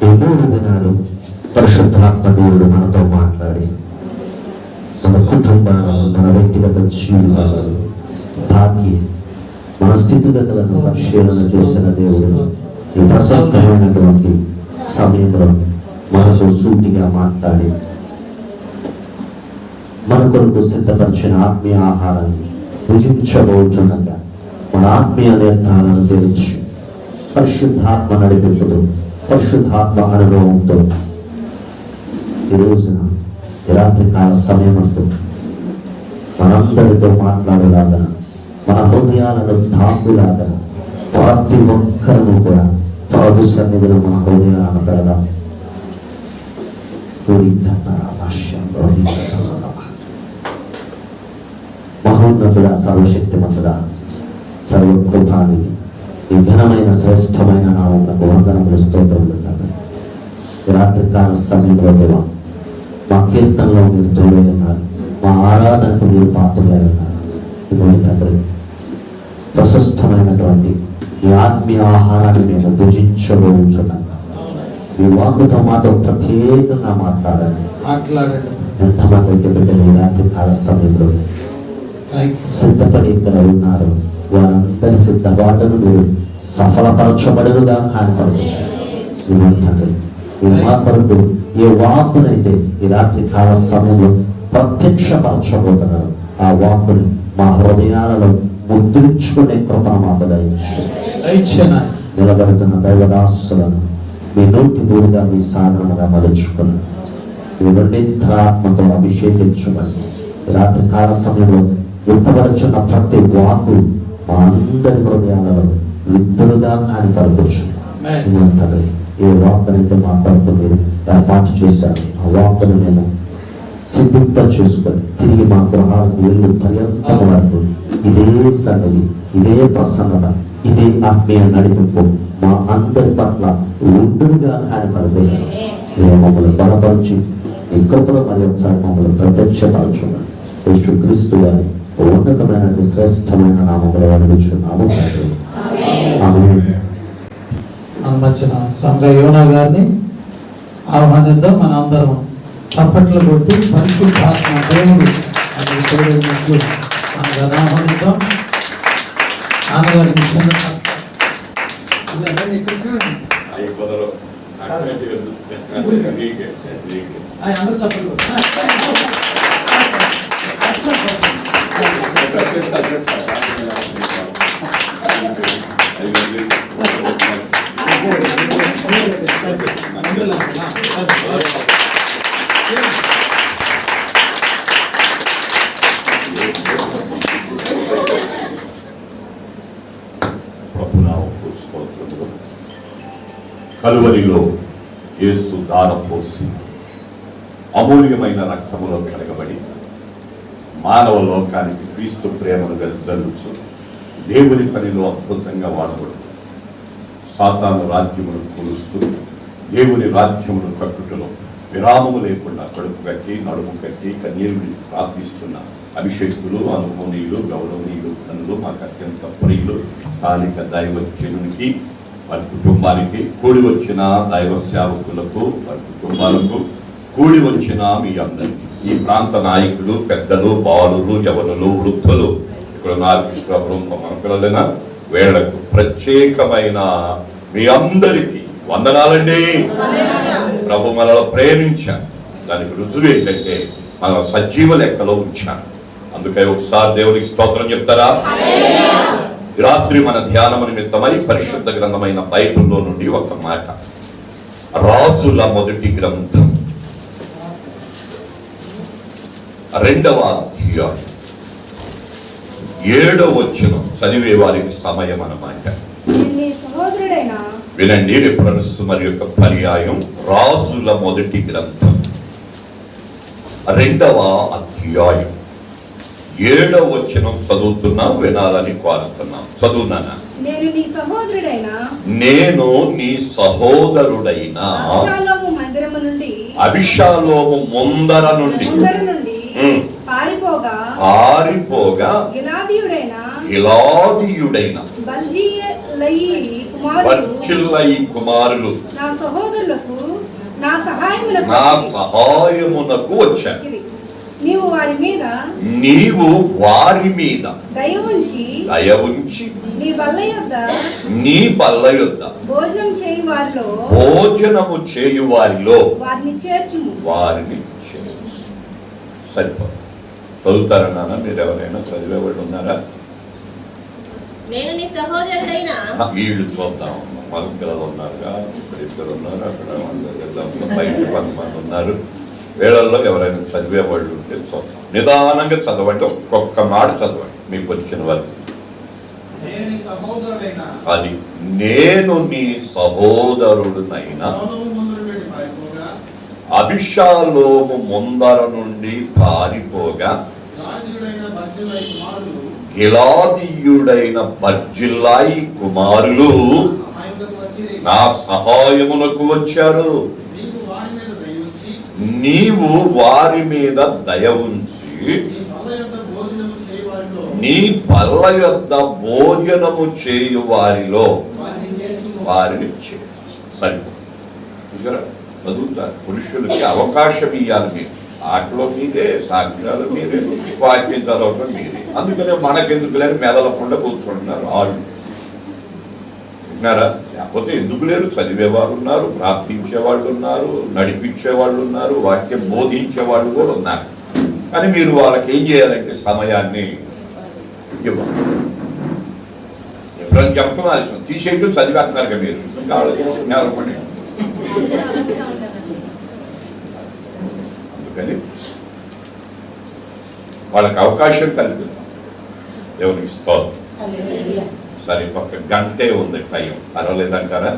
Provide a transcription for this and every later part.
ఈ 3 దినాలు పరిశుద్ధాత్మ దేవుడు మనతో మాట్లాడి మన కుటుంబాలను, మన వ్యక్తిగత జీవితాలను తాకి మన స్థితిగతులను పరిశీలన చేసిన దేవుడు ఈ ప్రశస్తమైనటువంటి సమయంలో మనతో సూటిగా మాట్లాడి మన కొరకు సిద్ధపరిచిన ఆత్మీయ ఆహారాన్ని భుజించబోతుండగా మన ఆత్మీయ నేత్రాలను తెరిచి పరిశుద్ధాత్మ నడిపింపుతో, పరిశుద్ధాత్మ అనుభవంతో ఈ రోజున ఈ రాత్రికాల సమయంతో మనందరితో మాట్లాడేలాగా, మన హృదయాలను తాకులాగా ప్రతి ఒక్కరము కూడా ప్రభు సన్నిధిలో మన హృదయాలను పెడదాం. మహోన్నతుడా, సర్వశక్తిమంతుడా, సర్వకృపానిధి, ఈ ఘనమైన శ్రేష్టమైన నామమునకు వందనములు, స్తోత్రములు తండ్రి. ఈ రాత్రికాల సమయంలో దేవా, మా కీర్తనలో మీరు తోడై ఉన్నారు, మా ఆరాధనకు మీరు పాత్రలై ఉన్నారు. ఇదిగోండి తండ్రి, ప్రశస్తమైనటువంటి ఈ ఆత్మీయ ఆహారాన్ని మేము భుజించబోచున్నాం. మీ వాక్కుతో మాతో ప్రత్యేకంగా మాట్లాడండి. ఎంతమంది అయితే బిడ్డలు ఈ రాత్రి కాల సమయంలో సిద్ధపడి ఇక్కడ ఉన్నారు, వారందరి సిద్ధపాటును మీరు సఫలపరచబడునుగా కానిపడుతుంది తండ్రి. ఈ మా కొరకు ఏ వాక్కునైతే ఈ రాత్రి కాల సమయంలో ప్రత్యక్షపరచబోతున్నారు, ఆ వాక్కుని మా హృదయాలలో ముద్రించుకునే కృపను మాకు దయచేయండి. నిలబడుతున్న దైవదాసులను మీ నోటి దూరుగా మీ సాధనగా మలుచుకుని మీ నింద్రాత్మతో అభిషేకించమని రాత్రి కాల సమయంలో విత్తబడుచున్న ప్రతి వాకు మా అందరి హృదయాలలో విత్తులుగా కాని కలుగుచ్చు. తండ్రి, ఏ వాక్కునైతే మా కొరకు మీరు ఏర్పాటు చేశారు, ఆ వాక్కును మేము సిద్ధంగా చేసుకొని తిరిగి మా గృహాలకు వెళ్ళి పర్యంతం వరకు ఇదే సన్నిధి, ఇదే ప్రసన్నత, ఇదే ఆత్మీయ నడిపింపు మా అందరి పట్ల ఉండుగా కాని పలుకున్నాను. మమ్మల్ని బలపరిచి ఈ కృపలో మరి ఒకసారి మమ్మల్ని ప్రత్యక్షపరచున్నాను. యేసుక్రీస్తు వారి ఉన్నతమైన శ్రేష్టమైన నామములో అడుగుచున్నాము. మధ్యన సంఘ యోనా గారిని ఆహ్వానిద్దాం. మన అందరం చప్పట్లు కొట్టి పరిశుద్ధాత్మ దేవుడు అని తోడైనట్లు మనం ఆహ్వానిద్దాం. నాన్నగారికి చిన్న అందరూ చప్పట్లు కలువరిలో యేసు దారం పోసి అమూల్యమైన రక్తములో కలగబడి మానవ లోకానికి క్రీస్తు ప్రేమను వెదజల్లుచు దేవుని పనిలో అద్భుతంగా వాడబడుతుంది. సాతాను రాజ్యమును కొలుస్తూ దేవుని రాజ్యమును కట్టుటలో విరామము లేకుండా కడుపు కట్టి, నడుము కట్టి, కన్నీరు ప్రార్థిస్తున్న అభిషేకులు, అనుభవనీయులు, గౌరవనీయులు, తనులు, మాకు అత్యంత ప్రియులు, స్థానిక దైవజనునికి, వారి కుటుంబానికి, కూడి వచ్చిన దైవ సేవకులకు, వారి కుటుంబాలకు, కూడి వచ్చిన మీ అందరికీ, ఈ ప్రాంత నాయకులు, పెద్దలు, బాలురు, యవనులు, వృద్ధులు, ఇక్కడ పిల్లలైన వేళకు ప్రత్యేకమైన మీ అందరికీ వందనాలండి. ప్రభు మనలో ప్రేమించాను, దానికి రుజువు ఏంటంటే మన సజీవ లెక్కలో ఉంచాను. అందుకే ఒకసారి దేవునికి స్తోత్రం చెప్తారా? రాత్రి మన ధ్యానము నిమిత్తమై పరిశుద్ధ గ్రంథమైన బైబిల్లో నుండి ఒక మాట, రాజుల మొదటి గ్రంథం 2వ అధ్యాయం 7వ వచనం చదివే వారికి సమయం అన్నమాట. వినండి, రిఫరెన్స్ మరి యొక్క పర్యాయం రాజుల మొదటి గ్రంథం 2వ అధ్యాయం 7వ వచనం చదువుతున్నాం, వినాలని కోరుతున్నాం. చదువునానా? నేను నీ సహోదరుడైన అబిషాలోము ముందర నుండి పారిపోగా గిలాదీయుడైన బర్జిల్లయి కుమారులు నా సహాయమునకు నా సహాయమునకు వచ్చాను. నీవు వారి మీద దయ ఉంచి నీ బల్ల యొద్ద భోజనము చేయు వారిలో వారిని చేర్చుము. సరిపోదు. చదువుతారా నాన్న? మీరు ఎవరైనా చదివేవాళ్ళు ఉన్నారా? నేను నీ సహోదరుడైన వీళ్ళు చూద్దాం. మగ పిల్లలు ఉన్నారుగా, ఇద్దరు ఉన్నారు, అక్కడ బయట కొంతమంది ఉన్నారు. వేళల్లో ఎవరైనా చదివేవాళ్ళు ఉంటే చూద్దాం. నిదానంగా చదవండి, ఒక్కొక్క మాట చదవండి మీకు వచ్చిన వరకు. అది నేను నీ సహోదరుడునైనా అబిషాలోము ముందర నుండి పారిపోగా గిలాదీయుడైన బర్జిల్లాయి కుమారులు నా సహాయమునకు వచ్చారు. నీవు వారి మీద దయ ఉంచి నీ బల్ల యొద్ద భోజనము చేయు వారిలో వారిని సరిపోతారు. చదువుతారు. పురుషులకి అవకాశం ఇవ్వాలి. మీరు ఆటలో మీరే, సాక్ష్యాలు మీరే, వాక్యం చదవటం మీరే. అందుకనే మనకెందుకు లేని మెదలకుండా కూర్చుంటున్నారు వాళ్ళు. విన్నారా? లేకపోతే ఎందుకు లేరు? చదివేవాళ్ళు ఉన్నారు, ప్రార్థించే వాళ్ళు ఉన్నారు, నడిపించే వాళ్ళు ఉన్నారు, వాక్యం బోధించే వాళ్ళు కూడా ఉన్నారు. కానీ మీరు వాళ్ళకి ఏం చేయాలంటే సమయాన్ని ఇవ్వాలి. ఎప్పుడైనా చెప్తున్నారు తీసేయటం చదివేస్తున్నారు కదా మీరు. నేలపండి. అందుకని వాళ్ళకి అవకాశం కల్పిద్దాం. దేవునికి స్తోత్రం. సరే, ఒక గంటే ఉంది టైం, పర్వాలేదంటారా?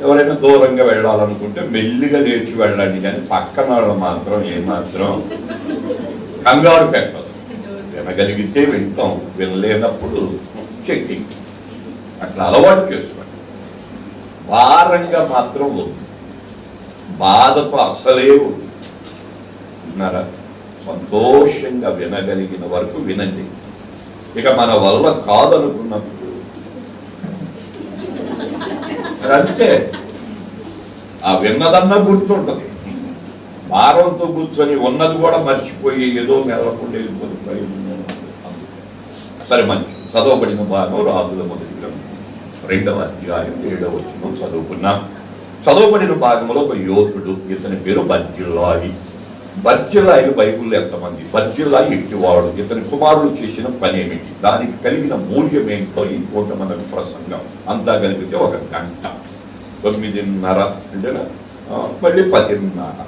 ఎవరైనా దూరంగా వెళ్ళాలనుకుంటే మెల్లిగా లేచి వెళ్ళండి, కానీ పక్కన వాళ్ళు మాత్రం ఏమాత్రం కంగారు పెట్టదు. వినగలిగితే వింటాం, వినలేనప్పుడు చెక్కింగ్. అట్లా అలవాటు చేసుకోండి. భారంగా మాత్రం వద్దు, బాధతో అస్సలే వద్దు. విన్నారా? సంతోషంగా వినగలిగిన వరకు వినండి. ఇక మన వల్ల కాదనుకున్నప్పుడు అంతే. ఆ విన్నదన్నా గుర్తుంటది. భారంతో కూర్చొని ఉన్నది కూడా మర్చిపోయి ఏదో మెదలకుండా వెళ్ళిపోతుంది. సరే, మంచి చదవబడిన భాగం రాజుల మొదటి గ్రంథం 2వ అధ్యాయం 7వ వచనం చదువుకున్నాం. చదవబడిన భాగంలో ఒక యోధుడు, ఇతని పేరు బర్జిల్లాయి. బర్జిల్లాయి బైబుల్లో ఎంతమంది? బర్జిల్లాయి ఇంటివాడు. ఇతని కుమారులు చేసిన పని ఏమిటి, దానికి కలిగిన మూల్యం ఏంటో ఈ పూట మనకు ప్రసంగం అంతా కలిపితే 1 గంట. 9:30 అంటే మళ్ళీ 10:30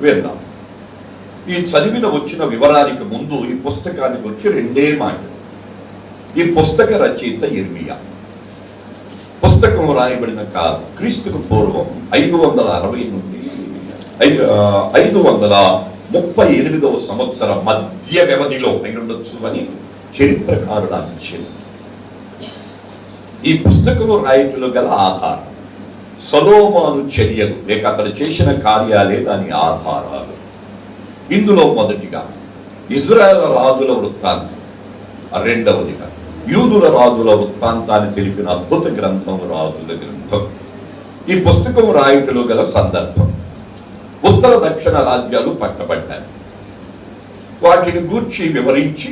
విందాం. ఈ చదివిన వచ్చిన వివరానికి ముందు ఈ పుస్తకానికి వచ్చి 2 మాటలు. ఈ పుస్తక రచయిత ఇర్మియా. పుస్తకం రాయబడిన కాలం క్రీస్తుకు పూర్వం 560 నుండి 538వ సంవత్సరం మధ్య వ్యవధిలో ఉండొచ్చు అని చరిత్రకారుడు అంచనా. ఈ పుస్తకం రాయటంలో గల ఆధారం సొలొమోను చర్యలు లేక అతడు చేసిన కార్యాలే దాని ఆధారాలు. ఇందులో మొదటిగా ఇజ్రాయేల్ రాజుల వృత్తాంతం, 2వదిగా యూదుల రాజుల వృత్తాంతాన్ని తెలిపిన అద్భుత గ్రంథం రాజుల గ్రంథం. ఈ పుస్తకం రాయటంలో గల సందర్భం, ఉత్తర దక్షిణ రాజ్యాలు పట్టబడ్డాయి. వాటిని గూర్చి వివరించి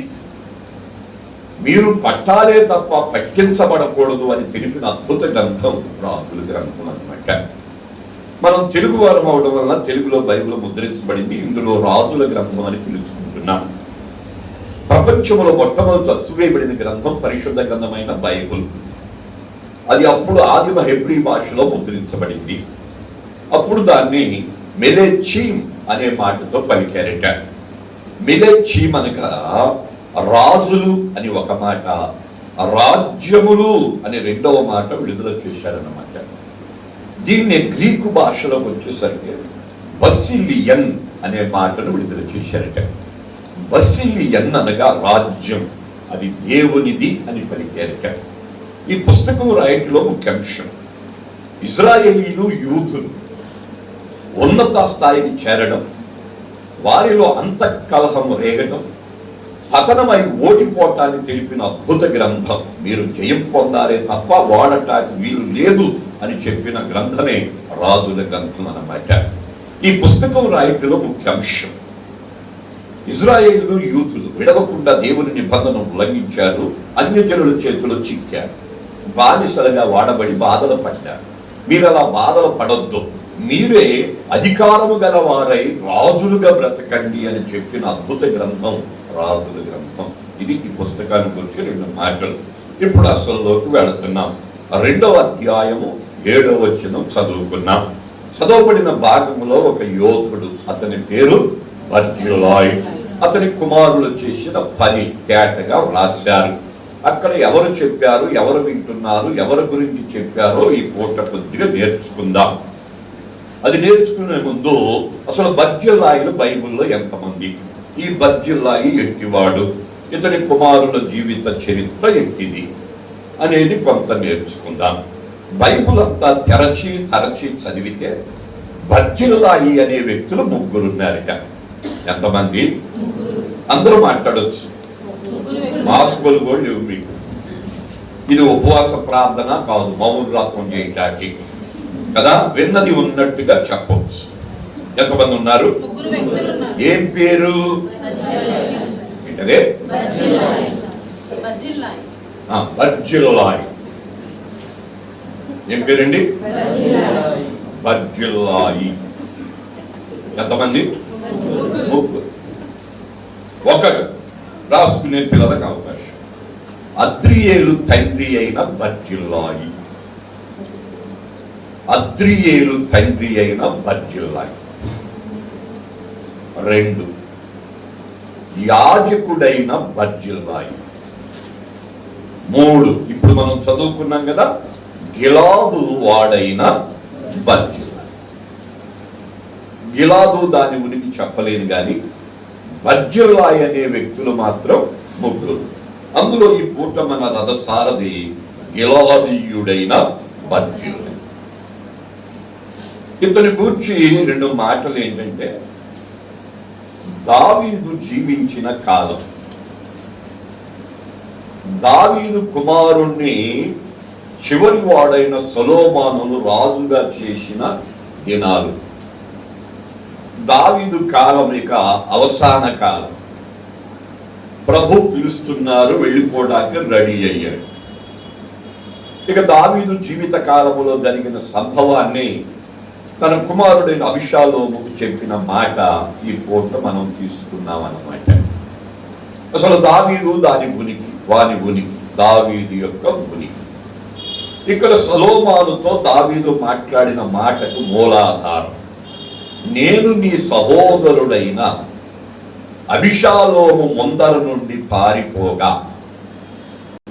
మీరు పట్టాలే తప్ప పట్టించబడకూడదు అని తెలిపిన అద్భుత గ్రంథం రాజుల గ్రంథం అన్నమాట. మనం తెలుగు వారం అవడం వల్ల తెలుగులో బైబిల్ ముద్రించబడింది. ఇందులో రాజుల గ్రంథం అని పిలుచుకుంటున్నాం. ప్రపంచంలో మొట్టమొదటి అచ్చువేయబడిన గ్రంథం పరిశుద్ధ గ్రంథమైన బైబిల్. అది అప్పుడు ఆదిమ హెబ్రీ భాషలో ముద్రించబడింది. అప్పుడు దాన్ని మెలెచీమ్ అనే మాటతో పలికారట. మెలెచీమ్ అనగా రాజులు అని ఒక మాట, రాజ్యములు అని 2వ మాట విడుదల చేశారన్నమాట. దీన్ని గ్రీకు భాషలోకి వచ్చేసరికి బసిలియన్ అనే మాటను విడుదల చేశారట. బసిలియన్ అనగా రాజ్యం, అది దేవునిది అని పలికారట. ఈ పుస్తకం రాయటంలో ముఖ్య అంశం ఇజ్రాయేలీలు యూదులు ఉన్నత స్థాయికి చేరడం, వారిలో అంతఃకలహం రేగడం, పతనమై ఓడిపోవటాన్ని తెలిపిన అద్భుత గ్రంథం. మీరు జయం పొందాలే తప్ప వాడటానికి వీలు లేదు అని చెప్పిన గ్రంథమే రాజుల గ్రంథం అన్నమాట. ఈ పుస్తకం రాయటంలో ముఖ్య అంశం, ఇజ్రాయేలు యూతులు విడవకుండా దేవుని నిబంధనను ఉల్లంఘించారు, అన్యజనుల చేతిలో చిక్కారు, బానిసలుగా వాడబడి బాధలు పడ్డారు. మీరు అలా బాధలు పడొద్దు, మీరే అధికారము గలవారై రాజులుగా బ్రతకండి అని చెప్పిన అద్భుత గ్రంథం రాజుల గ్రంథం. ఇది ఈ పుస్తకాన్ని గురించి 2 మాటలు. ఇప్పుడు అసలులోకి వెళుతున్నాం. 2వ అధ్యాయము 7వ వచనం చదువుకున్నాం. చదవబడిన భాగంలో ఒక యోధుడు, అతని పేరు బర్జిల్లాయి, అతని కుమారులు చేసిన పని తేటగా వ్రాశారు. అక్కడ ఎవరు చెప్పారు, ఎవరు వింటున్నారు, ఎవరి గురించి చెప్పారో ఈ పూట కొద్దిగా నేర్చుకుందాం. అది నేర్చుకునే ముందు అసలు బర్జిల్లాయిలు బైబిల్లో ఎంతమంది, ఈ బర్జిల్లాయి ఎట్టివాడు, ఇతని కుమారుల జీవిత చరిత్ర ఎట్టిది అనేది కొంత నేర్చుకుందాం. బైబిల్ అంతా తరచి చదివితే బర్జిల్లాయి అనే వ్యక్తులు 3 ఉన్నారట. ఎంతమంది? అందరూ మాట్లాడొచ్చు, మాస్కులు కూడా లేవు మీకు. ఇది ఉపవాస ప్రార్థన కాదు, మౌనవ్రతం చేయటానికి కదా, విన్నది ఉన్నట్టుగా చెప్పవచ్చు. ఎంతమంది ఉన్నారు? ఏం పేరు? అదే బర్జిల్లాయి. ఏం పేరండి? బర్జిల్లాయి. ఎంతమంది? 3. ఒకరు రాసుకునే పిల్లలకు అవకాశం. అద్రియేలు తండ్రి అయిన బర్జిల్లాయి. అద్రియేలు తండ్రి అయిన బర్జిల్లాయి. 2 యాజకుడైన బర్జిల్లాయి. 3 ఇప్పుడు మనం చదువుకున్నాం కదా, గిలాదు వాడైన బర్జిల్లాయి. గిలాదు దాని ఉనికి చెప్పలేను కానీ బర్జిల్లాయి అనే వ్యక్తులు మాత్రం 3. అందులో ఈ పూట మన రథసారథి గిలాదీయుడైన బర్జిల్లాయి. ఇతని గురించి 2 మాటలు ఏంటంటే, దావీదు జీవించిన కాలం, దావీదు కుమారుణ్ణి చివరి వాడైన సొలొమోనును రాజుగా చేసిన దినాలు, దావీదు కాలం ఇక అవసాన కాలం. ప్రభు పిలుస్తున్నారు, వెళ్ళిపోవడానికి రెడీ అయ్యాడు. ఇక దావీదు జీవిత కాలంలో జరిగిన సంభవాన్ని తన కుమారుడైన అబిషాలోముకు చెప్పిన మాట ఈ పూట మనం తీసుకున్నాం అన్నమాట. అసలు దావీదు వాని ఉనికి, దావీదు యొక్క ఉనికి. ఇక్కడ సొలొమోనుతో దావీదు మాట్లాడిన మాటకు మూలాధారం, నేను నీ సహోదరుడైన అబిషాలోము ముందర నుండి పారిపోగా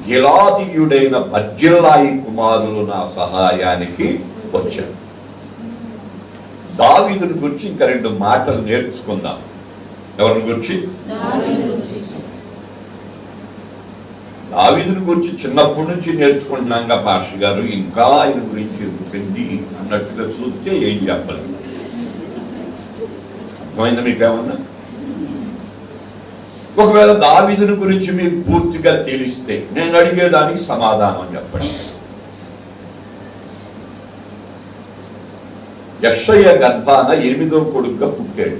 గిలాదీయుడైన బర్జిల్లాయి కుమారులు నా సహాయానికి వచ్చారు. దావీదుని గురించి ఇంకా 2 మాటలు నేర్చుకుందాం. ఎవరిని గురించి? దావీదుని గురించి చిన్నప్పటి నుంచి నేర్చుకుంటున్నాగా పాస్టర్ గారు, ఇంకా ఆయన గురించి ఎందుకండి అన్నట్టుగా చూస్తే ఏం చెప్పలేదు. అర్థమైందా మీకేమన్నా? ఒకవేళ దావీదుని గురించి మీకు పూర్తిగా తెలిస్తే నేను అడిగేదానికి సమాధానం చెప్పండి. యెషయా గర్భాన 8వ కొడుకుగా పుట్టాడు.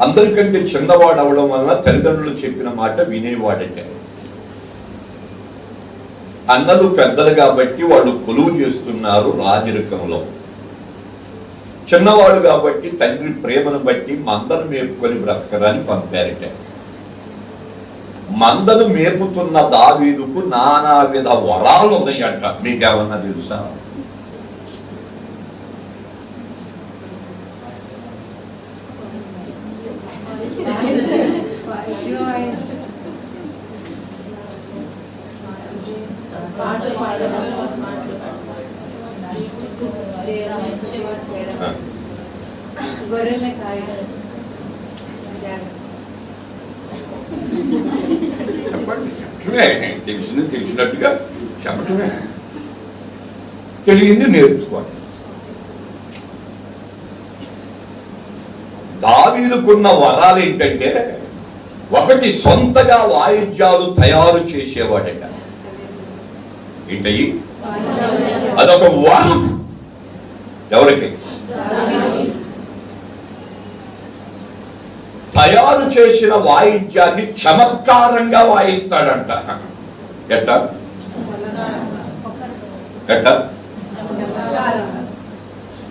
అందరికంటే చిన్నవాడు అవడం వలన తల్లిదండ్రులు చెప్పిన మాట వినేవాడట. అన్నలు పెద్దలు కాబట్టి వాళ్ళు కొలువు చేస్తున్నారు రాజరికంలో. చిన్నవాడు కాబట్టి తండ్రి ప్రేమను బట్టి మందను మేపుకొని బ్రతకరాని పంపారట. మందను మేపుతున్న దావీదుకు నానా విధ వరాలు ఉన్నాయంట. మీకేమన్నా తెలుసా? తెలిసినట్టుగా చెప్పటమే, తెలియంది నేర్చుకోండి. దావీదుకున్న వరాలు ఏంటంటే, ఒకటి సొంతగా వాయిద్యాలు తయారు చేసేవాడట. ఏంటయ్యి? అదొక వరం. ఎవరికి? తయారు చేసిన వాయిద్యాన్ని చమత్కారంగా వాయిస్తాడంట. ఎట్ట ఎట్ట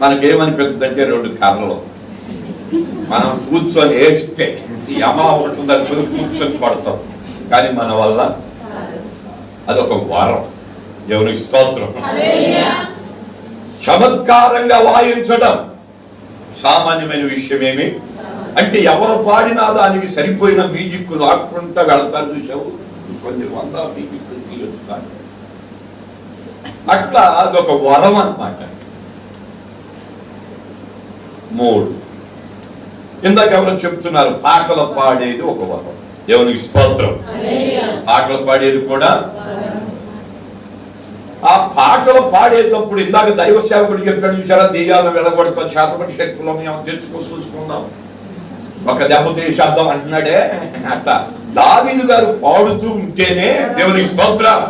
మనకేమనిపిస్తుందంటే 2 కర్రలు మనం కూర్చొని ఏస్తే ఈ అమ్మ ఉంటుందని కూర్చొని పడతాం, కానీ మన వల్ల అదొక వరం. దేవునికి స్తోత్రం. చమత్కారంగా వాయించడం సామాన్యమైన విషయమేమి అంటే, ఎవరు పాడినా దానికి సరిపోయిన మ్యూజిక్ లాక్కుంటా వెళ్తారు. చూసావు, కొన్ని 100 మ్యూజిక్ తీయొచ్చుతాను. అట్లా అదొక వరం అన్నమాట. 3 ఇందాక ఎవరు చెప్తున్నారు, పాటలు పాడేది ఒక వరం. దేవునికి స్తోత్రం. పాటలు పాడేది కూడా. ఆ పాటలు పాడేటప్పుడు ఇందాక దైవ సేవకుడు చెప్పాడు చూసారా, దెయ్యాలను వెళ్ళగొడతాం, చేతపడి శక్తులు మేము తెచ్చుకొని చూసుకుందాం, ఒక దెబ్బ తీసేద్దాం అంటున్నాడే. అట్లా దావీదు గారు పాడుతూ ఉంటేనే దేవునికి స్తోత్రం,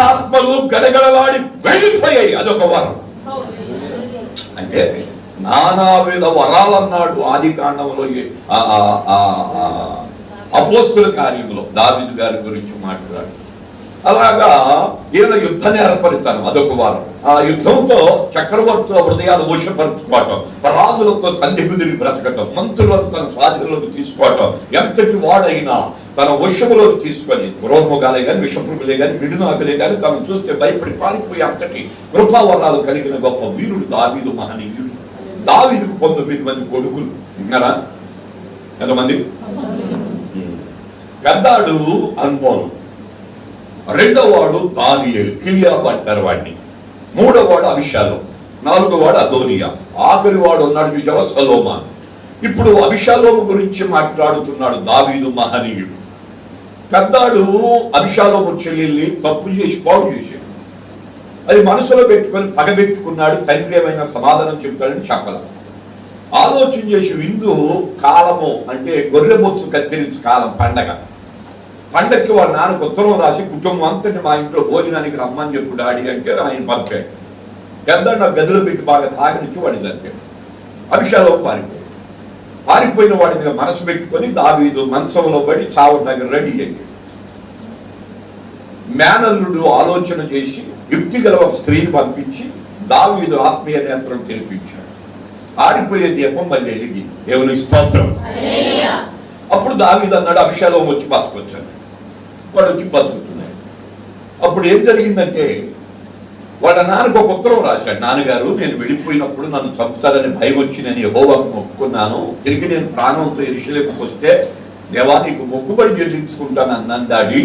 ఆత్మలు గడగడలాడి వెళ్ళిపోయాయి. అదొక వరం. అంటే నానావిధ వరాలన్నాడు ఆది కాండంలో, అపోస్తుల కార్యంలో దావీదు గారి గురించి మాట్లాడు. అలాగా ఈయన యుద్ధాన్ని ఏర్పడతాను, అదొక వారం. ఆ యుద్ధంతో చక్రవర్తుల హృదయాలు వశపరుచుకోవటం, రాజులతో సంధి కుదిరి బ్రతకటం, మంత్రులను తన స్వాధీనంలోకి తీసుకోవటం, ఎంతటి వాడైనా తన వశములోకి తీసుకొని, రోగముగాలే కానీ విషపురుగులే కానీ మిడునాకులే కానీ తను చూస్తే భయపడి పారిపోయి అంతటి కృపావరాలు కలిగిన గొప్ప వీరుడు దావీదు మహనీయుడు. దావీదుకు 19 మంది కొడుకులు ఉన్నారా? ఎంతమంది? పెద్దాడు అన్మోను, రెండవ వాడు దానియేలు, కిలియాబు అంటారు వాడిని, మూడవ వాడు అబిషాలోం, నాలుగో వాడు అదోనియా, ఆఖరి వాడు ఉన్నాడు చూసావా సొలొమోను. ఇప్పుడు అబిషాలోము గురించి మాట్లాడుతున్నాడు దావీదు మహనీయుడు. పెద్దాడు అబిషాలోము చెల్లెల్ని తప్పు చేసి పాడు చేశాడు. అది మనసులో పెట్టుకొని పగబెట్టుకున్నాడు. తండ్రి ఏమైనా సమాధానం చెప్తాడని చెప్పాల. ఆలోచన చేసి విందు కాలము అంటే గొర్రె బొచ్చు కత్తిరించు కాలం, పండగకి వాళ్ళ నాన్నకు ఉత్తరం రాసి కుటుంబం అంతటి మా ఇంట్లో భోజనానికి రమ్మని చెప్పు డాడీ అంటే ఆయన పంపాడు. పెద్ద నా గదిలో పెట్టి బాగా తాగనికి వాడి జరిపాడు. అభిషాలో పారిపోయిన వాడి మీద మనసు పెట్టుకొని దావీదు మంచంలో పడి చావు దగ్గర రెడీ అయ్యాడు. మేనల్లుడు ఆలోచన చేసి యుక్తి గల ఒక స్త్రీని పంపించి దావీదు ఆత్మీయ నేత్రం తెలిపించాడు. ఆరిపోయే దీపం మళ్ళీ వెలిగి. దేవునికి స్తోత్రం. అప్పుడు దావీదు అన్నాడు, అభిషాలోము వచ్చి బతకొచ్చాడు. వాడు వచ్చి బతుకుతున్నాడు. అప్పుడు ఏం జరిగిందంటే, వాళ్ళ నాన్నకు ఒక ఉత్తరం రాశాడు, నాన్నగారు నేను వెళ్ళిపోయినప్పుడు నన్ను చంపుతారని భయం వచ్చి నేను యెహోవాకు మొక్కుకున్నాను, తిరిగి నేను ప్రాణంతో యెరూషలేముకు వస్తే దేవా నీకు మొక్కుబడి చెల్లించుకుంటాను అన్నాను డాడీ,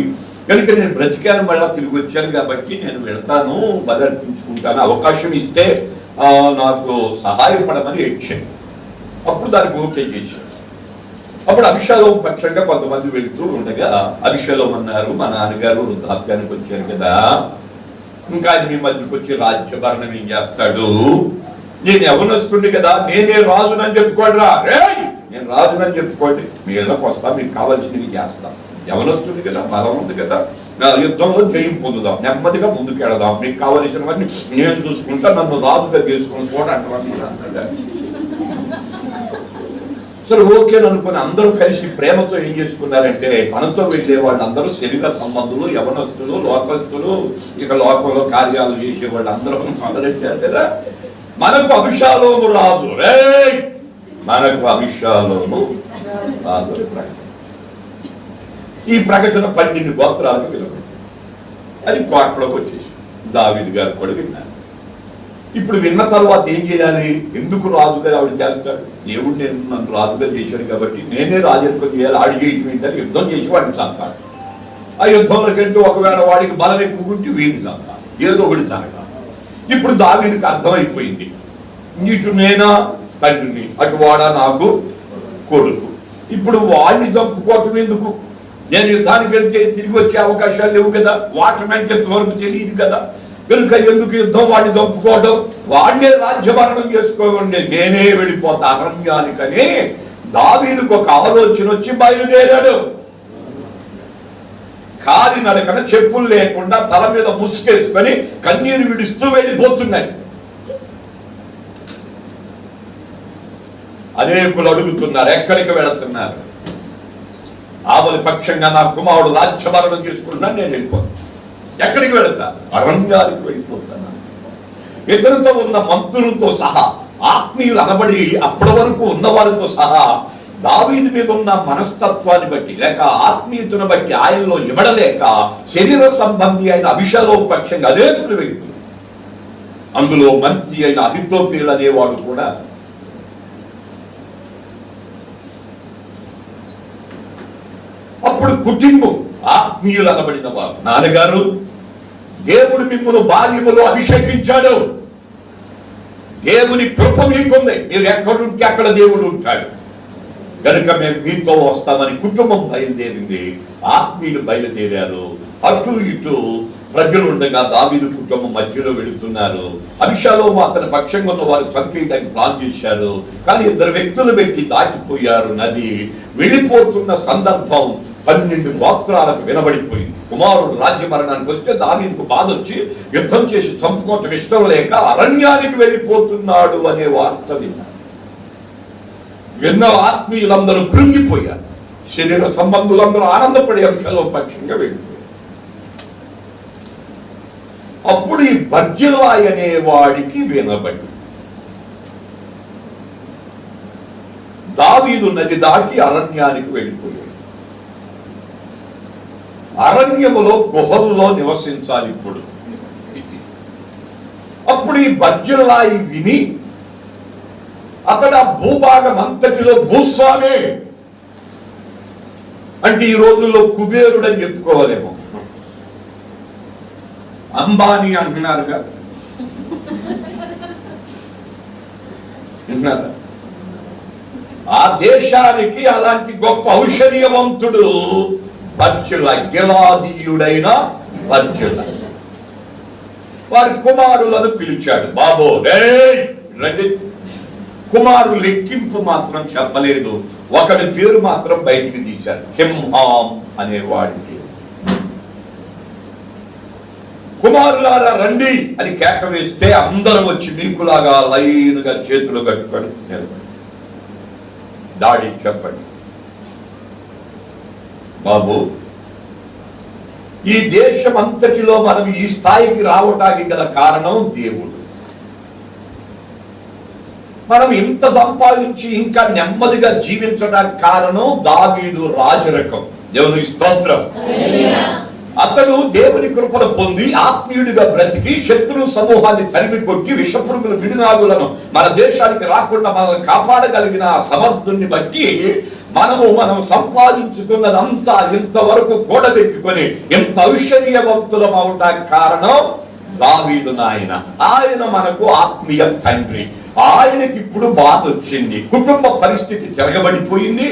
కనుక నేను బ్రతికాను, మళ్ళా తిరిగి వచ్చాను కాబట్టి నేను వెళ్తాను, బదర్పించుకుంటాను, అవకాశం ఇస్తే నాకు సహాయపడమని ఏడ్చాను. అప్పుడు దానికి ఓకే చేశాడు. అప్పుడు అభిషాలోం పక్షంగా కొంతమంది వెళుతూ ఉండగా అభిషాలోం అన్నారు, మా నాన్నగారు వృద్ధాప్యానికి వచ్చారు కదా, ఇంకా ఆయన మీ మధ్యకి వచ్చి రాజ్యభరణం ఏం చేస్తాడు, నేను యవనస్తుడిని కదా, నేనే రాజునని చెప్పుకోండి రా, నేను రాజునని చెప్పుకోండి, మీ ఇళ్ళకి వస్తా, మీకు కావాల్సినవి చేస్తాం, యవనస్తుడి కదా, బలం ఉంది కదా, నా యుద్ధంలో జయం పొందుదాం, నెమ్మదిగా ముందుకు వెళదాం, మీకు కావలసినవన్నీ నేను చూసుకుంటా, నన్ను రాజుగా చేసుకుని చూడండి. సరే ఓకే అనుకుని అందరూ కలిసి ప్రేమతో ఏం చేసుకున్నారంటే, తనతో వెళ్ళే వాళ్ళందరూ శరీర సంబంధులు, యవనస్తులు, లోకస్తులు, ఇక లోకంలో కార్యాలు చేసే వాళ్ళు అందరూ మొదలెట్టారు కదా, మనకు అభిషాలోము రాజు, మనకు అభిషాలోము రాజు. ఈ ప్రకటన 12 గోత్రాలకు పిలువ, అది కోటలోకి వచ్చేసి దావీదు గారు కూడా విన్నారు. ఇప్పుడు విన్న తర్వాత ఏం చేయాలి, ఎందుకు రాజుగా ఆవిడ చేస్తాడు, దేవుడు నేను నన్ను రాజుగా చేశాడు కాబట్టి నేనే రాజుగా చేయాలి, ఆడి చేయటం ఏంటని యుద్ధం చేసి వాడిని చంపాడు. ఆ యుద్ధంలోకి వెళ్తే ఒకవేళ వాడికి బలం ఎక్కువ వీడిని చంపాలి, ఏదో ఒకటి జరగాలి. ఇప్పుడు దావీదుకి అర్థమైపోయింది, ఇటు నేనా తండ్రిని, అటు వాడా నాకు కొడుకు, ఇప్పుడు వాడిని చంపుకోవటం ఎందుకు, నేను యుద్ధానికి వెళ్తే తిరిగి వచ్చే అవకాశాలు లేవు కదా, వాటర్మెన్కి ఎంతవరకు తెలియదు కదా, కనుక ఎందుకు యుద్ధం, వాడిని చంపుకోవడం, వాడినే రాజ్యభరణం చేసుకోండి, నేనే వెళ్ళిపోతా అరణ్యానికని దావీదుకు ఒక ఆలోచన వచ్చి బయలుదేరాడు. కాలి నడకన చెప్పులు లేకుండా తల మీద ముసుకేసుకొని కన్నీరు విడుస్తూ వెళ్ళిపోతున్నాయి. అనేకులు అడుగుతున్నారు, ఎక్కడికి వెళుతున్నారు? ఆవలి పక్షంగా నా కుమారుడు రాజ్యభరణం చేసుకుంటున్నాను, నేను వెళ్ళిపోతాను. ఎక్కడికి వెళతా? అరణ్యానికి వెళ్ళిపోతాను. ఇతనితో ఉన్న మంత్రులతో సహా, ఆత్మీయులు అనబడి అప్పటి వరకు ఉన్నవారితో సహా దావీదు మీద ఉన్న మనస్తత్వాన్ని బట్టి లేక ఆత్మీయతను బట్టి ఆయనలో ఇవ్వడలేక శరీర సంబంధి అయిన అభిషేకం పక్షంగా అనేకులు వెళ్ళిపోయారు. అందులో మంత్రి అయిన అహితోపేలు అనేవాడు కూడా అప్పుడు కుటుంబం ఆత్మీయులు అనబడిన వారు, నాన్నగారు దేవుడు మిమ్మల్ని బాల్యములో అభిషేకించాడు, దేవుని కృప మీకుంది, మీరు ఎక్కడుంటే అక్కడ దేవుడు ఉంటాడు కనుక మేము మీతో వస్తామని కుటుంబం బయలుదేరింది. ఆత్మీయులు బయలుదేరారు. అటు ఇటు ప్రజలు ఉండగా దావీదు కుటుంబం మధ్యలో వెళుతున్నారు. అభిషేకం అతని పక్షంగా ఉన్న వారు చంపేయడానికి ప్లాన్ చేశారు. కానీ 2 వ్యక్తులు పెట్టి దాటిపోయారు. నది వెళ్ళిపోతున్న సందర్భం 12 గోత్రాలకు వినబడిపోయింది. కుమారుడు రాజ్యమరణానికి వస్తే దావీదుకు బాధ వచ్చి యుద్ధం చేసి చంపుకోవటం ఇష్టం లేక అరణ్యానికి వెళ్ళిపోతున్నాడు అనే వార్త విన్నారు. విన్న ఆత్మీయులందరూ కృంగిపోయారు. శరీర సంబంధులందరూ ఆనందపడే అంశాల పక్షంగా వెళ్ళిపోయారు. అప్పుడు ఈ బర్జిల్లాయి అనే వాడికి వినబడి దావీదు నది దాటి అరణ్యానికి వెళ్ళిపోయాడు. అరణ్యములో గుహల్లో నివసించాలి. అప్పుడు ఈ బర్జిల్లాయి విని అతడు ఆ భూభాగం అంతటిలో భూస్వామే, అంటే ఈ రోజుల్లో కుబేరుడు అని చెప్పుకోవాలేమో. అంబానీ అంటున్నారుగా, విన్నారా? ఆ దేశానికి అలాంటి గొప్ప ఔషధీయవంతుడు బర్జిల్లాయి, గిలాదీయుడైన బర్జిల్లాయి. వారి కుమారులను పిలిచాడు. బాబో రండి. కుమారు లెక్కింపు మాత్రం చెప్పలేదు. ఒకడి పేరు మాత్రం బయటికి తీశారు, కింహాం అనేవాడికి. కుమారులారా రండి అని కేక వేస్తే అందరం వచ్చి మీకులాగా లైన్గా చేతులు కట్టుకొని నిలబడి, డాడీ చెప్పండి. బాబు, ఈ దేశం అంతటిలో మనం ఈ స్థాయికి రావటానికి గల కారణం దేవుడు. మనం ఇంత సంపాదించి ఇంకా నెమ్మదిగా జీవించడానికి కారణం దావీదు రాజరకం. దేవుని స్తోత్రం. అతడు దేవుని కృపను పొంది ఆత్మీయుడిగా బ్రతికి శత్రు సమూహాన్ని తరిమి కొట్టి విషపురుగుల విడినాగులను మన దేశానికి రాకుండా మనల్ని కాపాడగలిగిన సమర్థుని బట్టి మనం సంపాదించుకున్నదంతా ఇంతవరకు కూడబెట్టుకొని ఇంత ఐశ్వర్యవంతులం అవటానికి కారణం దావీదు నాయన. ఆయన మనకు ఆత్మీయ తండ్రి. ఆయనకి ఇప్పుడు బాధ వచ్చింది, కుటుంబ పరిస్థితి తిరగబడిపోయింది.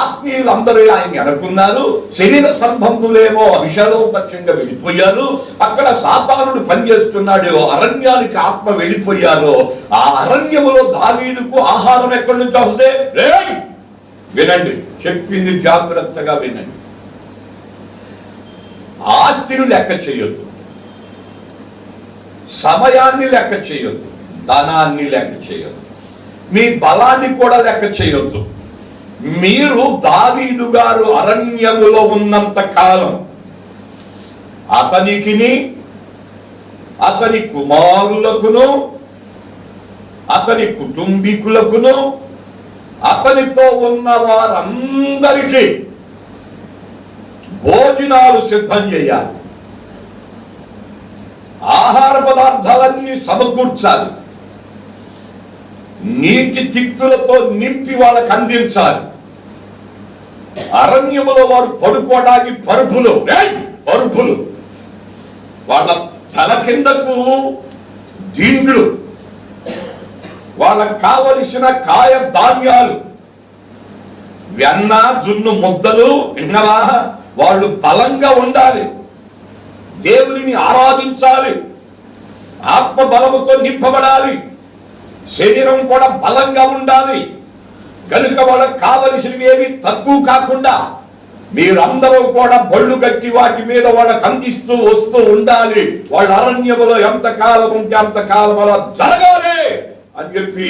ఆత్మీయులందరూ ఆయన అనుకున్నారు, శరీర సంబంధులేమో అభిషేకం పక్షంగా వెళ్ళిపోయారు. అక్కడ సాతానుడు పనిచేస్తున్నాడు, అరణ్యానికి ఆత్మ వెళ్ళిపోయారు. ఆ అరణ్యములో దావీదుకు ఆహారం ఎక్కడి నుంచి వస్తే, వినండి, చెప్పింది జాగ్రత్తగా వినండి. ఆస్తిని లెక్క చేయొద్దు, సమయాన్ని లెక్క చేయొద్దు, ధనాన్ని లెక్క చేయొద్దు, మీ బలాన్ని కూడా లెక్క చేయొద్దు. మీరు దావీదు గారు అరణ్యములో ఉన్నంత కాలం అతనికిని అతని కుమారులకును అతని కుటుంబీకులకును అతనితో ఉన్న వారందరికీ భోజనాలు సిద్ధం చేయాలి, ఆహార పదార్థాలన్నీ సమకూర్చాలి, నీటి తిత్తులతో నింపి వాళ్ళకి అందించాలి. అరణ్యములో వారు పడుకోవడానికి పరుపులు, వాళ్ళ తల కిందకు దిండ్లు, వాళ్ళకు కావలసిన కాయ ధాన్యాలు, వెన్న జున్ను ముద్దలు, విన్నవా? వాళ్ళు బలంగా ఉండాలి, దేవుని ఆరాధించాలి, ఆత్మ బలముతో నింపబడాలి, శరీరం కూడా బలంగా ఉండాలి. కనుక వాళ్ళకు కావలసినవి ఏవి తక్కువ కాకుండా మీరందరూ కూడా బళ్ళు కట్టి వాటి మీద వాళ్ళకి అందిస్తూ వస్తూ ఉండాలి. వాళ్ళ అరణ్యములో ఎంతకాలం ఉంటే అంతకాలం అలా జరగాలి అని చెప్పి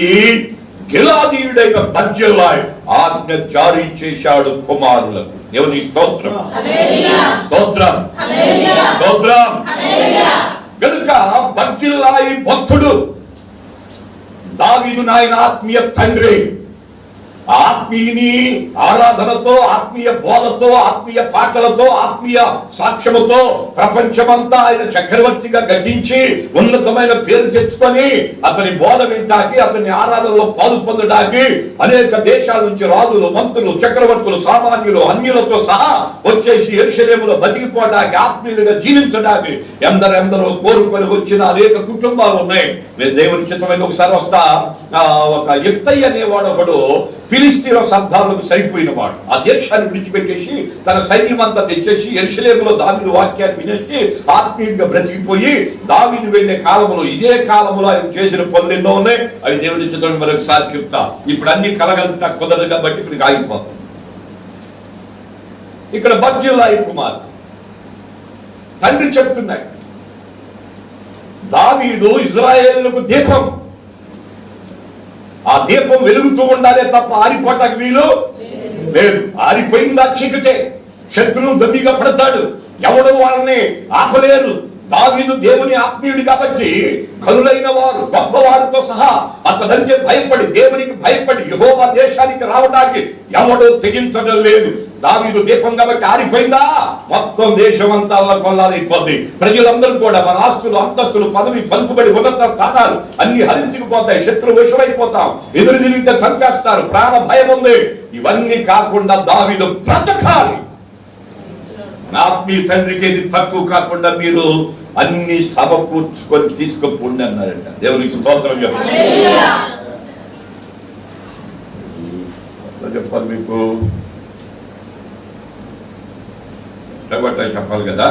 గిలాదీయుడైన బర్జిల్లై ఆజ్ఞ జారీ చేశాడు కుమారులకు. దేవుని స్తోత్రం, స్తోత్రం, స్తోత్రం. కనుక బర్జిల్లై భక్తుడు, దావీదు నాయన ఆత్మీయ తండ్రి, ఆత్మీయుని ఆరాధనతో, ఆత్మీయ బోధతో, ఆత్మీయ పాటలతో, ఆత్మీయ సాక్ష్యముతో ప్రపంచమంతా ఆయన చక్రవర్తిగా గతించి ఉన్నతమైన పేరు తెచ్చుకొని అతని బోధ వింటాకి, అతని ఆరాధనలో పాలు పొందడానికి అనేక దేశాల నుంచి రాజులు, మంత్రులు, చక్రవర్తులు, సామాన్యులు, అన్యులతో సహా వచ్చేసి యెరూషలేములో బతికిపోవడానికి, ఆత్మీయులుగా జీవించడానికి ఎందరెందరో కోరుకొని వచ్చిన అనేక కుటుంబాలు ఉన్నాయి. దేవుని చిత్తమైన ఒకసారి వస్తా, ఒక ఎత్తయ్య అనేవాడు ఒకడు ఫిలిస్తీన్ల సర్దారులకు సరిపోయిన వాడు. ఆ దేశాన్ని విడిచిపెట్టేసి తన సైన్యం అంతా తెచ్చేసి యెరూషలేములో దావీదు వాక్యాన్ని వినేసి ఆత్మీయంగా బ్రతికిపోయి దావీదు వెళ్లే కాలంలో, ఇదే కాలంలో ఆయన చేసిన పనులు ఎన్నో ఉన్నాయి. అవి దేవుని చిత్రం మరొకసారి చెప్తా. ఇప్పుడు అన్ని కలగలుగుతా కుదరదు కాబట్టి ఇప్పుడు ఆగిపోతాం. ఇక్కడ బర్జిల్లై కుమార్ తండ్రి చెప్తున్నాడు, దావీదు ఇశ్రాయేలుకు దీపం, ఆ దీపం వెలుగుతూ ఉండాలే తప్ప ఆరిపోటానికి వీలు లేదు. ఆరిపోయిందా చీకటే, శత్రువు దమ్మిగా పడతాడు, ఎవడు వాళ్ళని ఆపలేరు. దావీదు దేవుని ఆత్మీయుడు కాబట్టి కనులైన వారు, గొప్పవారితో సహా అతడంటే భయపడి, దేవునికి భయపడి యెహోవా దేశానికి రావడానికి ఎవడు తెగించడం లేదు. దావీదు దీపం కాబట్టి ఆరిపోయిందా, మొత్తం దేశం అంతా కొల్లారైపోద్ది. ప్రజలందరూ కూడా మన ఆస్తులు, అంతస్తులు, పదవి, పలుకుబడి, ఉన్నత స్థానాలు అన్ని హరించుకుపోతాయి. శత్రువు విషమైపోతాం, ఎదురు తిరిగితే చంపేస్తారు, ప్రాణ భయం ఉంది. ఇవన్నీ కాకుండా దావీదు బ్రతకాలి. ఆత్మీయ తండ్రికి ఇది తక్కువ కాకుండా మీరు అన్ని సమకూర్చుకొని తీసుకుపోండి అన్నారంట. దేవునికి స్తోత్రం చెప్పాలి. చెప్పాలి మీకు చెప్పాలి కదా.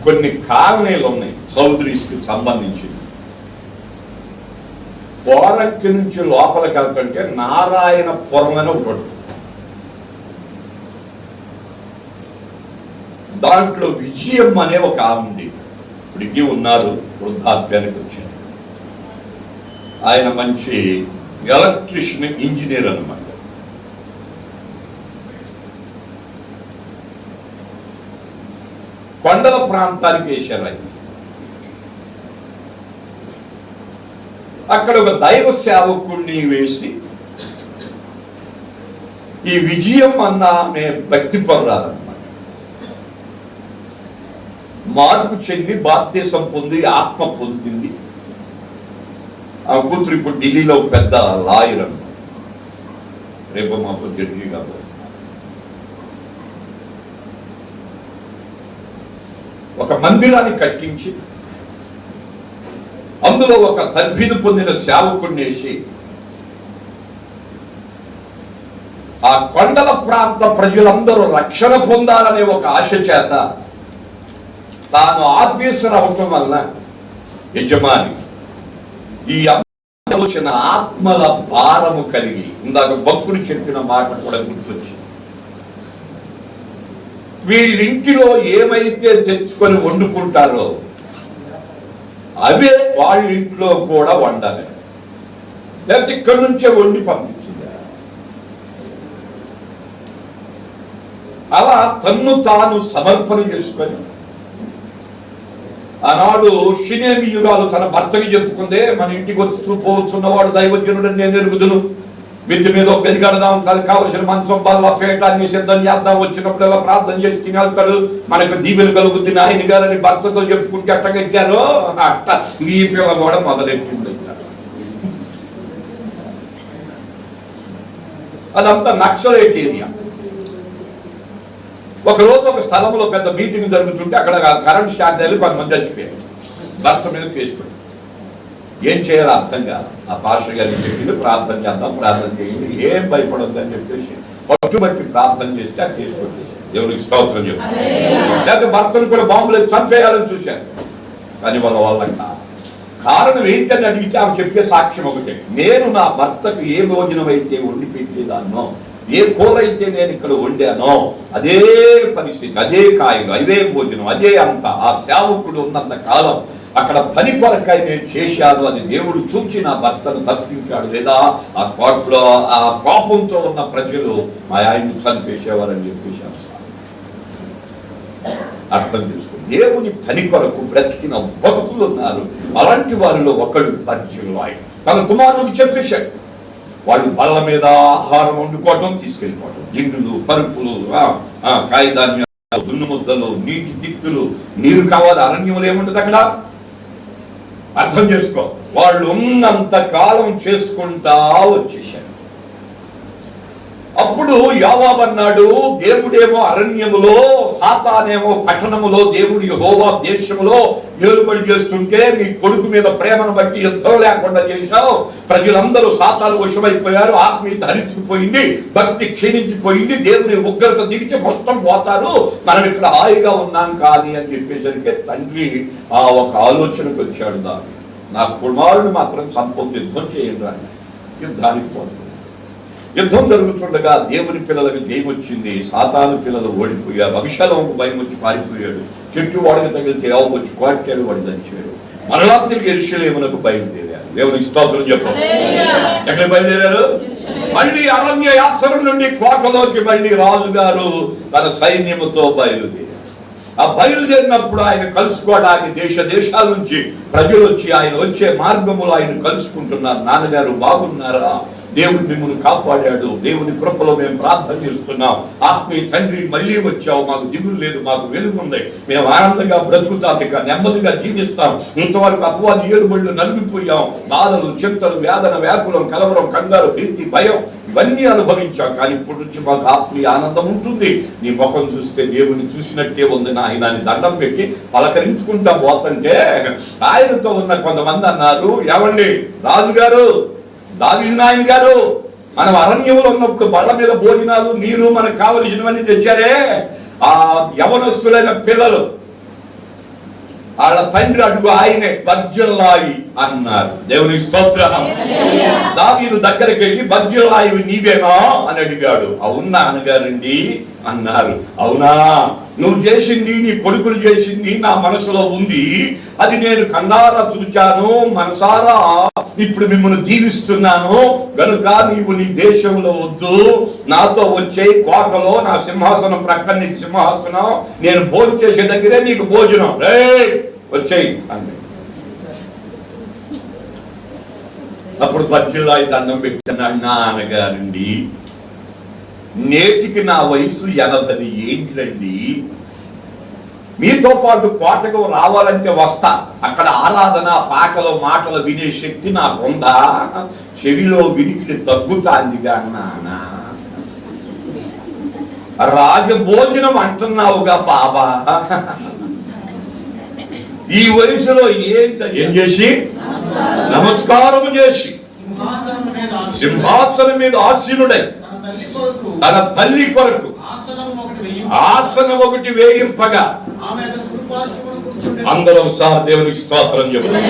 కొన్ని కాలనీలు ఉన్నాయి చౌదరీస్కి సంబంధించి. పోరంకి నుంచి లోపలికి వెళ్తుంటే నారాయణపురం అని ఒకటి, దాంట్లో విజయం అనే ఒక ఆమె ఇప్పటికీ ఉన్నారు, వృద్ధాప్యానికి వచ్చింది. ఆయన మంచి ఎలక్ట్రిషియన్, ఇంజనీర్ అన్నమాట. కొండల ప్రాంతానికి వేశారు ఆయన. అక్కడ ఒక దైవ సేవకుడిని వేసి ఈ విజయం అన్న ఆమె భక్తి పరురాలన్నమాట. మార్పు చెంది బాప్తిసం పొంది ఆత్మ పొందింది. ఆ కూతురు ఇప్పుడు ఢిల్లీలో పెద్ద లాయర్ అన్నమాట, రేపు మాకు జడ్జి కాబట్టి. ఒక మందిరాన్ని కట్టించి అందులో ఒక తర్ఫీదు పొందిన సేవకుడిని వేసి ఆ కొండల ప్రాంత ప్రజలందరూ రక్షణ పొందాలనే ఒక ఆశ చేత తాను ఆఫీసర్ అవటం వలన యజమాని ఈ ఆలోచన ఆత్మల భారము కలిగి, ఇందాక భక్తుడు చెప్పిన మాట కూడా గుర్తొచ్చింది. వీళ్ళింటిలో ఏమైతే తెచ్చుకొని వండుకుంటారో అవే వాళ్ళ ఇంట్లో కూడా వండాలి, లేకపోతే ఇక్కడి నుంచే వండి పంపించింది. అలా తన్ను తాను సమర్పణ చేసుకొని ఆనాడు షినేమియురాలు తన భర్తకి చెప్పుకుందే, మన ఇంటికి వచ్చి పోవచ్చున్నవాడు దైవజనుడు నేను ఎరుగుదును, మిద్ది మీద ఒక గది కడదాం, తనకు కావలసిన మంచం బల్ల పేట అన్ని సిద్ధం చేద్దాం, వచ్చినప్పుడు ఎలా ప్రార్థన చేసి తినేస్తాడు, మనకు దీవెన కలుగుద్ది నాయన గారని భర్తతో చెప్పుకుంటే అట్ట కట్టారో అట్ట ఈ పిల్ల కూడా మొదలెట్టింది. అదంతా నక్సలైట్ ఏరియా. ఒకరోజు ఒక స్థలంలో పెద్ద మీటింగ్ జరుగుతుంటే అక్కడ కరెంట్ షాక్ తగిలి కొంతమంది చచ్చిపోయారు. భర్త మీద కేసు పెట్టారు. ఏం చేయాలో అర్థం కాదు. ఆ పాస్టర్ గారికి చెప్పింది ప్రార్థన చేద్దాం, ప్రార్థన చేయండి, ఏం భయపడద్దు అని చెప్పేసి పట్టుబట్టి ప్రార్థన చేస్తే ఆ కేసు పెట్టేసి దేవునికి స్తోత్రం చెప్పారు. లేకపోతే భర్తను కూడా బాంబులు చంపేయాలని చూశారు, కానీ వాళ్ళ వల్ల కాదు. కారణం ఏంటని అడిగితే ఆమె చెప్పే సాక్ష్యం ఒకటే, నేను నా భర్తకు ఏ భోజనం అయితే వండి పెట్టేదాన్నో, ఏ కూర అయితే నేను ఇక్కడ వండానో అదే పరిస్థితి, అదే కాయలు, అదే భోజనం, అదే అంత ఆ సేవకుడు ఉన్నంత కాలం అక్కడ పని కొరకై నేను చేశాను. అది దేవుడు చూచి నా భర్తను తప్పించాడు. లేదా ఆ స్పాట్లో ఆ కోపంతో ఉన్న ప్రజలు మా ఆయన్ని చనిపేసేవారని చెప్పేశాను. అర్థం చేసుకో, దేవుని పని కొరకు బ్రతికిన భక్తులు ఉన్నారు. అలాంటి వారిలో ఒకడు బర్జిల్లాయి తన కుమారుడికి చెప్పేశాడు. వాళ్ళు బళ్ళ మీద ఆహారం వండుకోవటం, తీసుకెళ్ళిపోవటం, గిండులు, పరుపులు, కాయధాన్యాలు, దున్ను ముద్దలు, నీటి తిత్తులు, నీరు కావాలి. అరణ్యంలో ఏముంటుంది అక్కడ? అర్థం చేసుకో, వాళ్ళు ఉన్నంత కాలం చేసుకుంటా వచ్చేసారు. అప్పుడు యోవాబు అన్నాడు, దేవుడేమో అరణ్యములో, సాతానేమో పట్టణములో, దేవుడి యెహోవా దేశములో ఏలుబడి చేస్తుంటే నీ కొడుకు మీద ప్రేమను బట్టి యుద్ధం లేకుండా చేశావు. ప్రజలందరూ సాతాను వశమైపోయారు. ఆత్మీయత హరించిపోయింది, భక్తి క్షీణించిపోయింది, దేవుని ఉగ్రత దిగితే మొత్తం పోతారు, మనం ఇక్కడ హాయిగా ఉన్నాం కానీ అని చెప్పేసరికి తండ్రి ఆ ఒక ఆలోచనకు వచ్చాడు. నా కుమారుడు మాత్రం సంపూర్ణ యుద్ధం చేయండి అని యుద్ధానికి పోతుంది. యుద్ధం జరుగుతుండగా దేవుని పిల్లలకు జయం వచ్చింది, సాతాను పిల్లలు ఓడిపోయారు. అభిషేకంకు భయం వచ్చి పారిపోయాడు. చెట్టు వాడికి తగిలితే యోవాబు వచ్చి కొట్టాడు, వాడు చనిపోయాడు. మరలా తిరిగి యెరూషలేమునకు బయలుదేరారు. దేవునికి స్తోత్రం చెప్పండి. ఎక్కడ బయలుదేరారు? మళ్ళీ అరణ్య యాత్ర నుండి కోటలోకి మళ్ళీ రాజుగారు తన సైన్యముతో బయలుదేరారు. ఆ బయలుదేరినప్పుడు ఆయన కలుసుకోవడానికి దేశాల నుంచి ప్రజలు వచ్చి ఆయన వచ్చే మార్గములో ఆయన కలుసుకుంటున్నారు. నాన్నగారు బాగున్నారా? దేవుడు మిమ్మల్ని కాపాడాడు, దేవుని కృపలో మేము ప్రార్థన చేస్తున్నాం. ఆత్మీయ తండ్రి మళ్ళీ వచ్చావు, మాకు దిగులు లేదు, మాకు వెలుగుంది, మేము ఆనందంగా బ్రతుకుతాం, ఇక నెమ్మదిగా జీవిస్తాం. ఇంతవరకు అపవాది ఏడుబళ్ళు నలిగిపోయాం. బాధలు, చింతలు, వేదన, వ్యాకులం, కలవరం, కంగారు, భీతి, భయం ఇవన్నీ అనుభవించాం. కానీ ఇప్పటి నుంచి మాకు ఆత్మీయ ఆనందం ఉంటుంది. నీ ముఖం చూస్తే దేవుని చూసినట్టే ఉంది నాయన అని దండం పెట్టి పలకరించుకుంటా పోతుంటే ఆయనతో ఉన్న కొంతమంది అన్నారు, ఏమండి రాజుగారు, దావీదు నాయన గారు, మనం అరణ్యంలో ఉన్నప్పుడు బళ్ళ మీద భోజనాలు, నీరు, మనకు కావలసినవన్నీ తెచ్చారే, ఆ యవనస్తులైన పిల్లలు, వాళ్ళ తండ్రి అడుగు ఆయనే బర్జిల్లాయి అన్నారు. దేవునికి స్తోత్రం. దావీదు దగ్గరికి వెళ్ళి బర్జిల్లాయి నీవేనా అని అడిగాడు. అవునా అనగారండి అన్నారు. అవునా, నువ్వు చేసింది, నీ కొడుకులు చేసింది నా మనసులో ఉంది, అది నేను కన్నారా చూచాను, మనసారా ఇప్పుడు మిమ్మల్ని దీవిస్తున్నాను, గనుక నీవు నీ దేశంలో వద్దు, నాతో వచ్చే కోటలో నా సింహాసనం ప్రక్కన నీకు సింహాసనం, నేను భోజనం చేసే దగ్గరే నీకు భోజనం, రే వచ్చేయి అంది. అప్పుడు బర్జిల్లాయి దండం పెట్టినాడు. నాన్నగారండి, నేటికి నా వయసు 80 ఏండ్లండి, మీతో పాటు కోటకు రావాలంటే వస్తా, అక్కడ ఆరాధన, పాటలు, మాటలు వినే శక్తి నాకుందా? చెవిలో వినికిడి తగ్గుతాందిగా నాన్న. రాజభోజనం అంటున్నావుగా బాబా, ఈ వయసులో ఏం చేసి నమస్కారం చేసి సింహాసనం మీద ఆసీనుడై తన తల్లి కొరకు ఆసనం ఒకటి వేయింపగా అందరం సార్ దేవునికి స్తోత్రం చెబుతాం.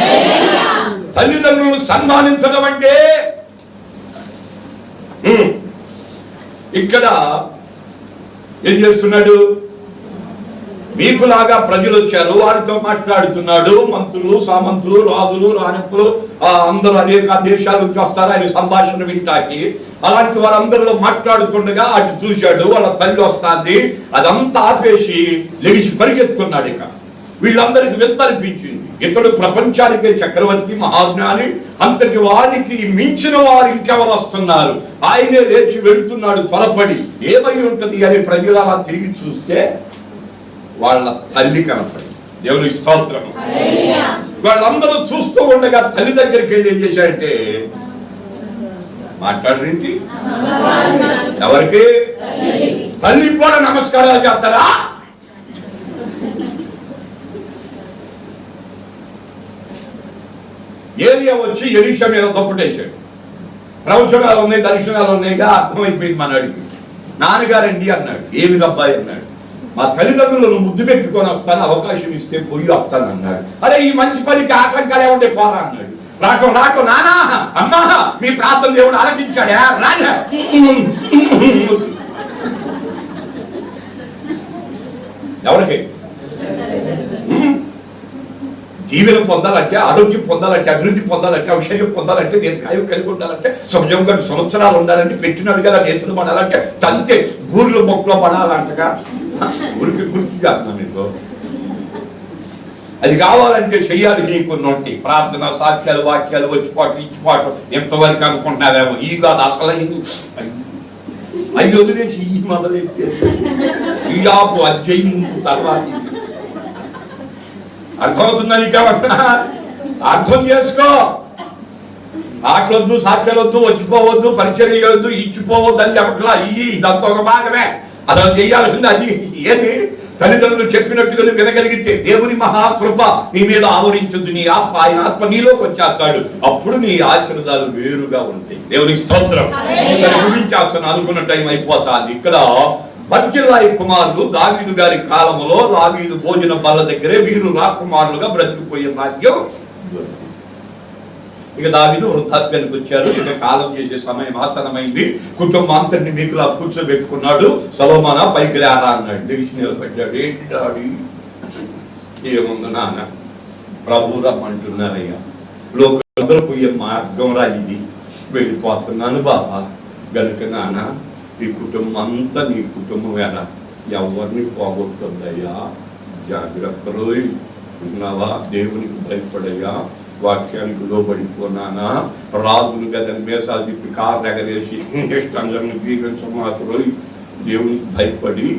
తల్లిదండ్రులను సన్మానించడం అంటే ఇక్కడ ఏం చేస్తున్నాడు? మీకులాగా ప్రజలు వచ్చారు, వారితో మాట్లాడుతున్నాడు. మంత్రులు, సామంతులు, రాజులు, రాణికులు అందరూ అనేక దేశాల నుంచి వస్తారు ఆయన సంభాషణ వింటాకి. అలాంటి వారందరిలో మాట్లాడుతుండగా అటు చూశాడు, వాళ్ళ తల్లి వస్తుంది. అదంతా ఆపేసి లేచి పరిగెత్తున్నాడు. ఇక వీళ్ళందరికీ వింతనిపించింది, ఇతడు ప్రపంచానికే చక్రవర్తి, మహాజ్ఞాని, అంతటి వారికి మించిన వారు ఇంకెవరు వస్తున్నారు, ఆయనే లేచి వెళుతున్నాడు త్వరపడి. ఏమై ఉంటది అని ప్రజలు అలా తిరిగి చూస్తే వాళ్ళ తల్లి కనపడి. దేవునికి స్తోత్రం. వాళ్ళందరూ చూస్తూ ఉండగా తల్లి దగ్గరికి వెళ్ళి ఏం చేశాడంటే, మాట్లాడరేంటి? ఎవరికి? తల్లికి కూడా నమస్కారాలు చేస్తారా? ఏలియా వచ్చి ఎలీషా మీద దుప్పటేశాడు. ప్రవచనాలు ఉన్నాయి, దర్శనాలు ఉన్నాయిగా, అర్థమైపోయింది మనవాడికి. నాన్నగారండి అన్నాడు. ఏమి అబ్బాయి అన్నాడు. మా తల్లిదండ్రులను ముద్దు పెట్టుకొని వస్తాను, అవకాశం ఇస్తే పోయి వస్తాను అన్నాడు. అరే ఈ మంచి పనికి ఆటంకాలు ఏమంటే పోరా అన్నాడు. రాకు నానా అమ్మా మీ ప్రార్థన దేవుడు ఆలకించాడా రాజా. ఎవరికి దీవెన పొందాలంటే, ఆరోగ్యం పొందాలంటే, అభివృద్ధి పొందాలంటే, ఔషధ్యం పొందాలంటే, దీర్ఘాయువు కలిగి ఉండాలంటే, సంవత్సరం సంవత్సరాలు ఉండాలంటే, పెట్టినట్టు కదా నేతలు పడాలంటే, తంతే ఊర్లో మొక్కలో పడాలంటగా ఊరికి గుర్తు మీకు. అది కావాలంటే చెయ్యాలి. నీకు నోటి ప్రార్థన, సాక్ష్యాలు, వాక్యాలు, వచ్చిపాటు ఇచ్చిపాటు ఎంతవరకు అనుకుంటున్నారేమో. ఈ కాదు అసలు అవి వదిలేసి ఈ మొదలెట్టే ఈ ఆపు అధ్యయనం తర్వాత అర్థమవుతుందా నీకేమన్నా? అర్థం చేసుకో. ఆకలొద్దు, సాక్ష్యాలొద్దు, వచ్చిపోవద్దు, పరిచయం చేయవద్దు, ఇచ్చిపోవద్దు అని చెప్పట్లా. ఇదంతా ఒక భాగమే. అసలు చేయాల్సింది అది. ఏది తల్లిదండ్రులు చెప్పినట్టుగా వినగలిగితే దేవుని మహాకృప నీ మీద ఆవరించుద్ది. నీ ఆత్మ, ఆయన ఆత్మ నీలోకి వచ్చేస్తాడు. అప్పుడు నీ ఆశీర్వాదాలు వేరుగా ఉంటాయి. దేవునికి స్తోత్రం. ముగించేస్తాను అనుకున్న టైం అయిపోతుంది. ఇక్కడ బర్జిల్లాయి కుమారులు దావీదు గారి కాలంలో దావీదు భోజన బల్ల దగ్గరే వీరు రాకుమారులుగా బ్రతికిపోయే భాగ్యం. ఇక దావీదు వృద్ధాప్యానికి వచ్చారు. ఇక కాలం చేసే సమయం ఆసనమైంది. కుటుంబం అంతటిని మీకులా కూర్చోబెట్టుకున్నాడు. సొలొమోనా పైకి లేరా అన్నాడు. దిగి నిలబడ్డాడు. ఏంటి డాడీ? ఏముంది నాన్న, ప్రభు రమ్మంటున్నారయ్యా. లోకందరూ పోయే మార్గం రా ఇది, వెళ్ళిపోతున్నాను బాబా. గనుక నాన్న ఈ కుటుంబం అంతా నీ కుటుంబమేనా, ఎవరిని పోగొట్టుందయ్యా. జాగ్రత్తలు ఉన్నావా, దేవునికి భయపడయ్యా, వాక్యానికి లోబడిపోనానా. రాజులు గదని మేసాలు తిప్పి కారు ఎగరేసి అందరిని జీవించమాత్రం దేవునికి భయపడి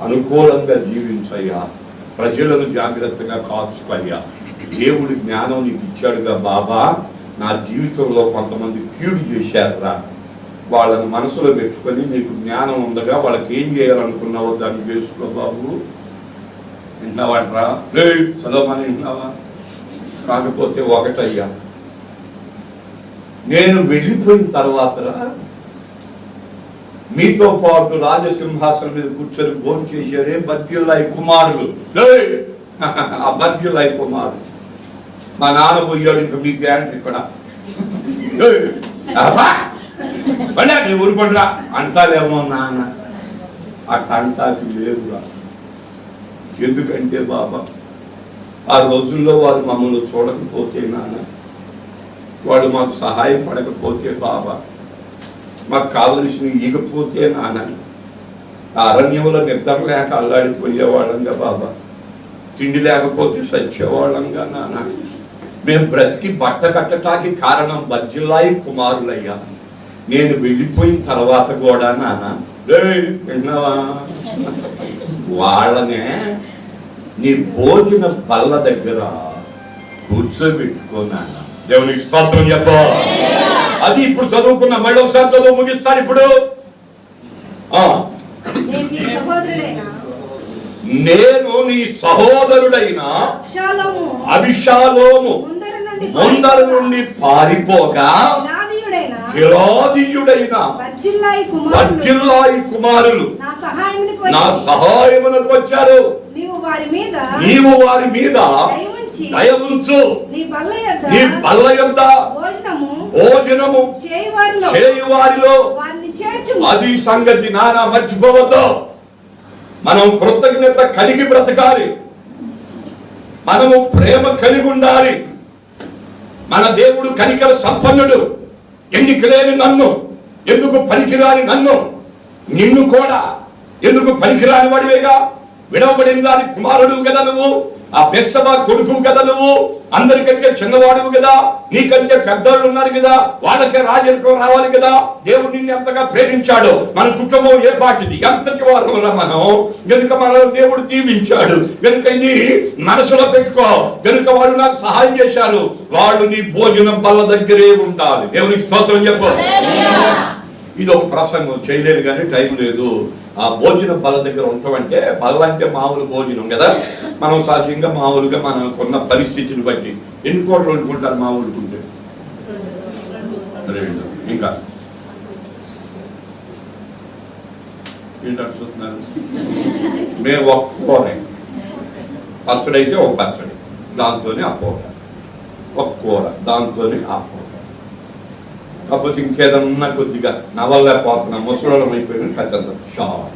అనుకూలంగా జీవించయ్యా. ప్రజలను జాగ్రత్తగా కాచుకోయ్యా. దేవుడి జ్ఞానం నీకు ఇచ్చాడుగా బాబా. నా జీవితంలో కొంతమంది కీడు చేశారురా, వాళ్ళని మనసులో పెట్టుకొని నీకు జ్ఞానం ఉండగా వాళ్ళకి ఏం చేయాలనుకున్నావో దాన్ని చేసుకో బాబు. విన్నావాట్రా? సొలొమోను విన్నావా? కాకపోతే ఒకటయ్యా, నేను వెళ్ళిపోయిన తర్వాత మీతో పాటు రాజసింహాసనం మీద కూర్చొని భోజనం చేశారే బర్జిల్లాయి కుమారులు. ఆ బర్జిల్లాయి కుమారులు మా నాన్న పోయాడు, ఇంకా మీ గ్యారెంటీ ఇక్కడ మళ్ళా నీ ఊరుకుంటా అంటాలేమో నాన్న. అట్లా అంటాకి లేదురా. ఎందుకంటే బాబా ఆ రోజుల్లో వాళ్ళు మమ్మల్ని చూడకపోతే నాన్న, వాడు మాకు సహాయపడకపోతే బాబా, మాకు కావలసినవి ఇకపోతే నాన్న, ఆ అరణ్యంలో నిద్ర లేక అల్లాడిపోయేవాళ్ళంగా బాబా, తిండి లేకపోతే సచ్చేవాళ్ళంగా నాన్న. మేము బ్రతికి బట్ట కట్టడానికి కారణం బర్జిల్లాయి కుమారులయ్యా. నేను వెళ్ళిపోయిన తర్వాత కూడా నాన్న విన్నావా, వాళ్ళనే నీ భోజన బల్ల దగ్గర కూర్చోబెట్టుకున్నాను. దేవునికి స్తోత్రం చెప్ప. అది ఇప్పుడు చదువుకున్న మళ్ళీ ఒకసారి చదువు ముగిస్తాను. ఇప్పుడు నేను నీ సహోదరుడైన అబిషాలోము ముందర నుండి పారిపోగా గిలాదీయుడైన బర్జిల్లాయి కుమారులు నా సహాయమునకు వచ్చారు. నీవు వారి మీద దయ ఉంచు. నీ బల్ల యొద్ద భోజనము చేయువారిలో అది సంగతి నానా మర్చిపోవద్దు. మనం కృతజ్ఞత కలిగి బ్రతకాలి. మనము ప్రేమ కలిగి ఉండాలి. మన దేవుడు కనికర సంపన్నుడు. ఎన్నిక లేని నన్ను, ఎందుకు పనికిరాని నన్ను, నిన్ను కూడా ఎందుకు పనికిరాని వాడివేగా, విడవబడిన దాని కుమారుడు కదా నువ్వు, ఆ బెత్షెబా కొడుకు కదా నువ్వు, అందరికంటే చిన్నవాడు కదా, నీకంటే పెద్దవాళ్ళు ఉన్నారు కదా, వాళ్ళకే రాజరికం రావాలి కదా. దేవుడు నిన్ను ఎంతగా ప్రేమించాడు. మన కుటుంబం ఏ పాటిది, ఎంతటి వారు మనం, కనుక మన దేవుడు దీవించాడు. కనుక ఇది మనసులో పెట్టుకో. కనుక వాళ్ళు నాకు సహాయం చేశారు. వాళ్ళు నీ భోజనం బల్ల దగ్గరే ఉండాలి. దేవునికి స్తోత్రం చెప్పు. ఇది ఒక ప్రసంగం చేయలేదు కానీ టైం లేదు. ఆ భోజన బల్ల దగ్గర ఉంటామంటే, బల్ల అంటే మామూలు భోజనం కదా. మనం సహజంగా మామూలుగా మనకున్న పరిస్థితిని బట్టి ఎన్ని కోట్లు వండుకుంటారు మామూలుగా ఉంటే? 2. ఇంకా ఏంటంటున్నారు? మేము ఒక కూరే, పచ్చడి అయితే ఒక పచ్చడి, దాంతోనే ఆ కూర, ఒక కూర దాంతోనే ఆ కూర. కాకపోతే ఇంకేదన్నా కొద్దిగా నవలేకపోతున్నా, ముసలోళ్ళం అయిపోయిన కచ్చంత షార్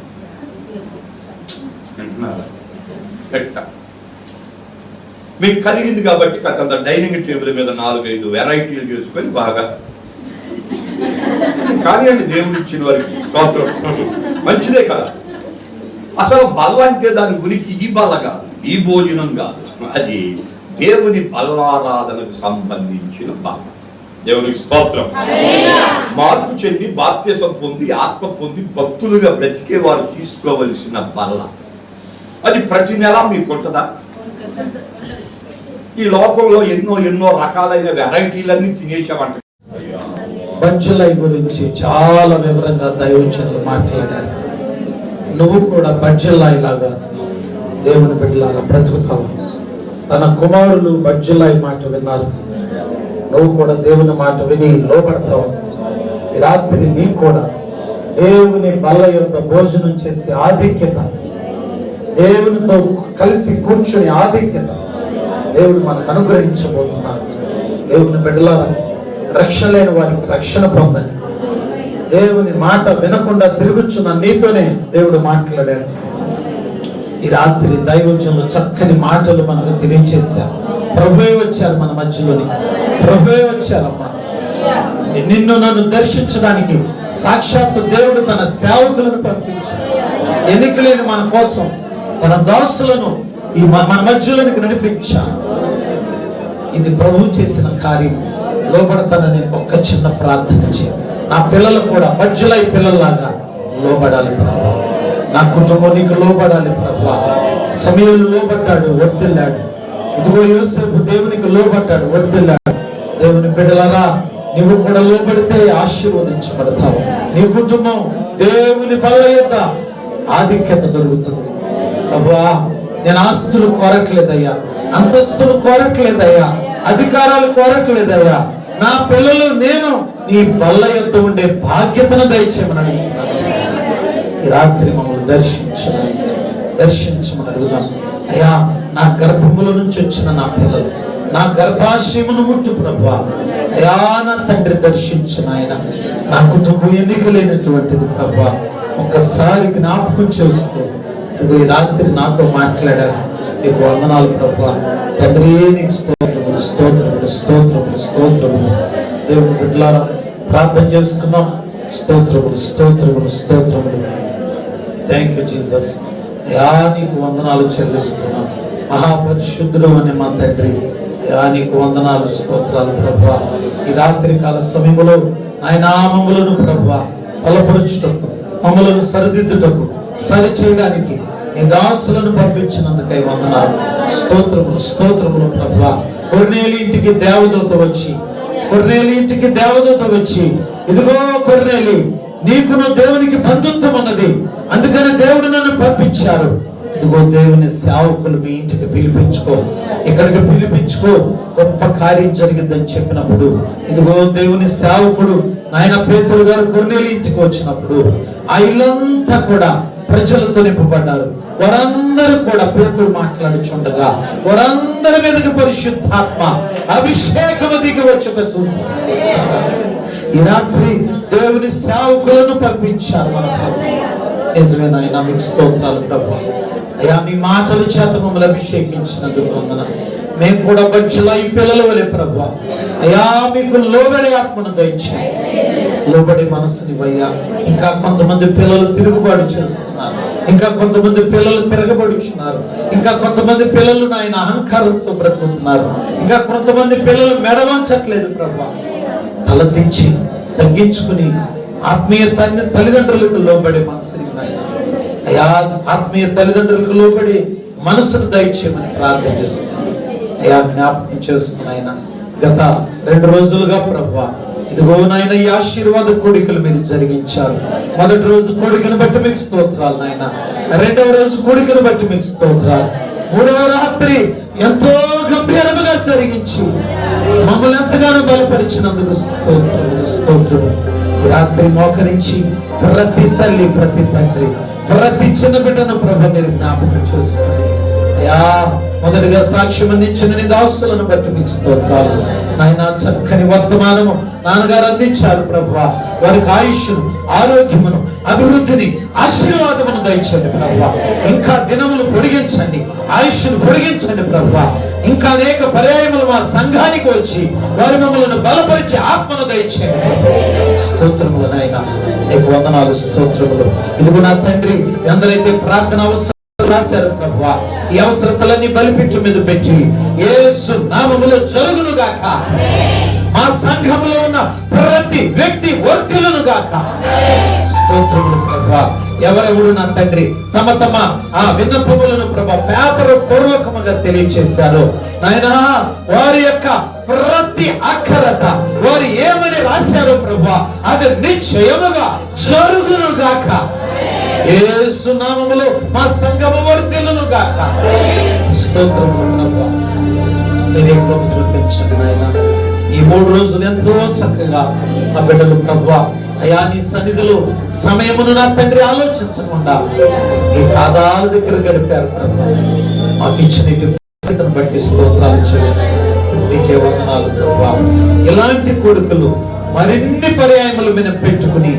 వింటున్నారా? మీకు కలిగింది కాబట్టి కచ్చంత డైనింగ్ టేబుల్ మీద 4-5 వెరైటీలు చేసుకొని బాగా కానీ అండి, దేవుడు ఇచ్చిన వారికి స్తోత్రం, మంచిదే కదా. అసలు బల్ల అంటే దాని గురించి ఈ బల్ల కాదు, ఈ భోజనం కాదు, అది దేవుని బల్లారాధనకు సంబంధించిన బల్ల. దేవునికి స్తోత్రం. మార్పు చెంది బాప్తిసం పొంది ఆత్మ పొంది భక్తులుగా బ్రతికే వారు తీసుకోవలసిన బల్ల. అది ప్రతి నెల మీకు ఉంటుందా? ఈ లోకంలో ఎన్నో రకాలైన వెరైటీలన్నీ తినేసామంట. బజ్జలై గురించి చాలా వివరంగా దైవజనులు మాట్లాడారు. నువ్వు కూడా బజ్జలాయి లాగా దేవుని బిడ్డలారా బ్రతుకుతావు. తన కుమారులు బజ్జలాయి మాట విన్నారు, నువ్వు కూడా దేవుని మాట విని లోబడతావు. ఈ రాత్రి నీకు కూడా దేవుని బల్ల యొక్క భోజనం చేసే ఆధిక్యత, దేవునితో కలిసి కూర్చుని ఆధిక్యత దేవుడు మనకు అనుగ్రహించబోతున్నారు. దేవుని బిడ్డలారా, రక్షణ లేని వారికి రక్షణ పొందండి. దేవుని మాట వినకుండా తిరుగుచున్న నీతోనే దేవుడు మాట్లాడారు. ఈ రాత్రి దైవజనులు చక్కని మాటలు మనకు తెలియచేశారు. ప్రభువే వచ్చారు మన మధ్యలోని, ప్రభువే వచ్చారమ్మా. నిన్ను నన్ను దర్శించడానికి సాక్షాత్తు దేవుడు తన సేవకులను పంపించారు. ఎన్నికలేని మన కోసం తన దాసులను ఈ మన మధ్యలోనికి నడిపించారు. ఇది ప్రభువు చేసిన కార్యం. లోబడతానని ఒక్క చిన్న ప్రార్థన చేయాలి. నా పిల్లలు కూడా బజ్జలై పిల్లల్లాగా లోబడాలి ప్రభువా. నా కుటుంబం నీకు లోబడాలి ప్రభువా. సమయంలో లోబడ్డాడు, వర్ధిల్లాడు. ఇదిగో యోసేపు దేవునికి లోబడ్డాడు, వర్ధిల్లాడు. దేవుని బిడ్డలారా, నీవు కూడా లోబడితే ఆశీర్వదించబడతావు. నీ కుటుంబం దేవుని బల్ల యొక్క ఆధిక్యత దొరుకుతుంది. ప్రభువా, నేను ఆస్తులు కోరట్లేదయ్యా, అంతస్తులు కోరట్లేదయ్యా, అధికారాలు కోరట్లేదయ్యా. నా పిల్లలు నేను నీ బల్ల యొద్ద ఉండే బాధ్యతను దయచేయమని అడుగుతున్నాను. ఈ రాత్రి మమ్మల్ని దర్శించమని అడుగుదాం. అయ్యా, నా గర్భముల నుంచి వచ్చిన నా పిల్లలు, నా గర్భాశయమును ముట్టు ప్రభువా. అయ్యా నా తండ్రి, దర్శించిన ఆయన నా కుటుంబం ఎన్నిక లేనటువంటిది ప్రభువా. ఒక్కసారి జ్ఞాపకం చేసుకో. ఇదిగో ఈ రాత్రి నాతో మాట్లాడారు, నీకు వందనాలు ప్రభువా. తండ్రి, నీకు స్తోత్రములు స్తోత్రములు స్తోత్రములు స్తోత్రములు. దేవుని బిడ్డలారా, ప్రార్థన చేసుకుందాం. స్తోత్రములు స్తోత్రములు స్తోత్రములు. Thank you Jesus. యా నీకు వందనాలు చెల్లిస్తున్నాను. మహాపరిశుద్ధుడు అని మా తండ్రి, యా నీకు వందనాలు స్తోత్రాలు ప్రభువా. ఈ రాత్రి కాల సమయంలో ఆయన నామములను ప్రభువా బలపరుచుటకు, మమ్మలను సరిదిద్దుటకు, సరి చేయడానికి నీ దాసులను పంపించినందుకై వందనాలు. స్తోత్రములు స్తోత్రములు ప్రభువా. కొర్నేలి ఇంటికి దేవదూత వచ్చి ఇదిగో కొర్నేలి, నీకును దేవునికి బంధుత్వం ఉన్నది, అందుకని దేవుడు నన్ను పంపించారు. ఇదిగో దేవుని సేవకులు మీ ఇంటికి పిలిపించుకో, ఇక్కడికి పిలిపించుకో, గొప్ప కార్యం జరిగిందని చెప్పినప్పుడు ఇదిగో దేవుని సేవకుడు నాయన పేతురు గారు కొర్నేలి ఇంటికి వచ్చినప్పుడు ఆ ఇల్లంతా కూడా ప్రజలతో నింపబడ్డారు. వారందరూ కూడా పేతురు మాట్లాడుచుండగా వారందరి మీదకి పరిశుద్ధాత్మ అభిషేకము దిగి వచ్చుట చూసి ఈ రాత్రి దేవుని సేవకులను పంపించారు మన ప్రభు. నిజమేనాయన, మీకు స్తోత్రాలు ప్రభు. అయ్యా, మీ మాటల చేత మమ్మల్ని అభిషేకించినందుకు వందనాలు. మేము కూడా బజ్జలాయి పిల్లల వలె ప్రభు అయ్యా మీకు లోబడే ఆత్మను దయచేయండి, లోబడే మనసునివయ్యా. ఇంకా కొంతమంది పిల్లలు తిరుగుబాటు చేస్తున్నారు, ఇంకా కొంతమంది పిల్లలు తిరగబడుచున్నారు, ఇంకా కొంతమంది పిల్లలు నాయన అహంకారంతో బ్రతుకుతున్నారు, ఇంకా కొంతమంది పిల్లలు మెడవంచట్లేదు ప్రభు. తల దించి తగ్గించుకుని ఆత్మీయ తల్లిదండ్రులకు లోబడే మనసుని నాయన అయ్యా, ఆత్మీయ తల్లిదండ్రులకు లోబడి మనసును దయచేయమని ప్రార్థన చేస్తున్నాను. అయ్యా, జ్ఞాపకం చేసుకుని ఆయన గత 2 రోజులుగా ప్రభువా ఇదిగో నాయన ఈ ఆశీర్వాద కోడికలు మీరు జరిగించారు. మొదటి రోజు కోడికను బట్టి మీకు స్తోత్రాలు నాయన, రెండవ రోజు కోడికను బట్టి మీకు స్తోత్రాలు, మూడవ రాత్రి ఎంతో గంభీరముగా జరిగించి మమ్మల్ని ఎంతగానో బలపరిచినందుకు స్తోత్రములు స్తోత్రము. ఈ రాత్రి మోకరించి ప్రతి తల్లి ప్రతి తండ్రి ప్రతి చిన్న బిడ్డను ప్రభు మీరు జ్ఞాపకం చేసుకోండి అయ్యా. మొదటిగా సాక్ష్యం అందించిన నీ దాసులను బట్టి మీకు స్తోత్రాలు నాయన. చక్కని వర్తమానము నాన్నగారు అందించారు ప్రభువా. వారికి ఆయుష్ను, ఆరోగ్యమును, అభివృద్ధిని, ఆశీర్వాదమును దయచండి ప్రభువా. ఇంకా దినములు పొడిగించండి, ఆయుష్ను పొడిగించండి ప్రభువా. ఇంకా అనేక పర్యాయములు మా సంఘానికి వచ్చి వారి మమ్మల్ని బలపరిచి ఆత్మను దయచేయండి. స్తోత్రములు నాయన, నీకు వందనాలు, స్తోత్రములు. ఇదిగో నా తండ్రి, ఎందరైతే ప్రార్థన అవసరం రాశారు ప్రభువా, ఈ అవసరతలన్నీ బలిపీఠం మీద పెట్టి యేసు నామములో జరుగును గాక. మా సంఘములో ఉన్న ప్రతి వ్యక్తి వర్ధిల్లును గాక. స్తోత్రములు ప్రభువా. ఎవరెవరు నా తండ్రి తమ తమ ఆ విన్నపములను ప్రభా పేపర్ పూర్వకముగా తెలియచేశారు నాయనా, వారి యొక్క ప్రతి అక్షరత వారు ఏమని రాశారో ప్రభా అది నిశ్చయముగా జరుగును గాక. యేసు నామములో మా సంఘము వర్ధిల్లును గాక. స్తోత్రములు ప్రభువా. మీరే కృప చూపించండి నాయనా. ఈ 3 రోజులు ఎంతో చక్కగా ఆ బిడ్డలు ప్రభువా అయా నీ సన్నిధిలో సమయమును నా తండ్రి ఆలోచించకుండా నీ పాదాల దగ్గర గడిపారు ప్రభువా. మాకు ఇచ్చిన బట్టి స్తోత్రాలు చెల్లిస్తున్నాం. మీకే వందనాలు ప్రభువా. ఇలాంటి కొడుకులు మరిన్ని పర్యాయములు మేము పెట్టుకుని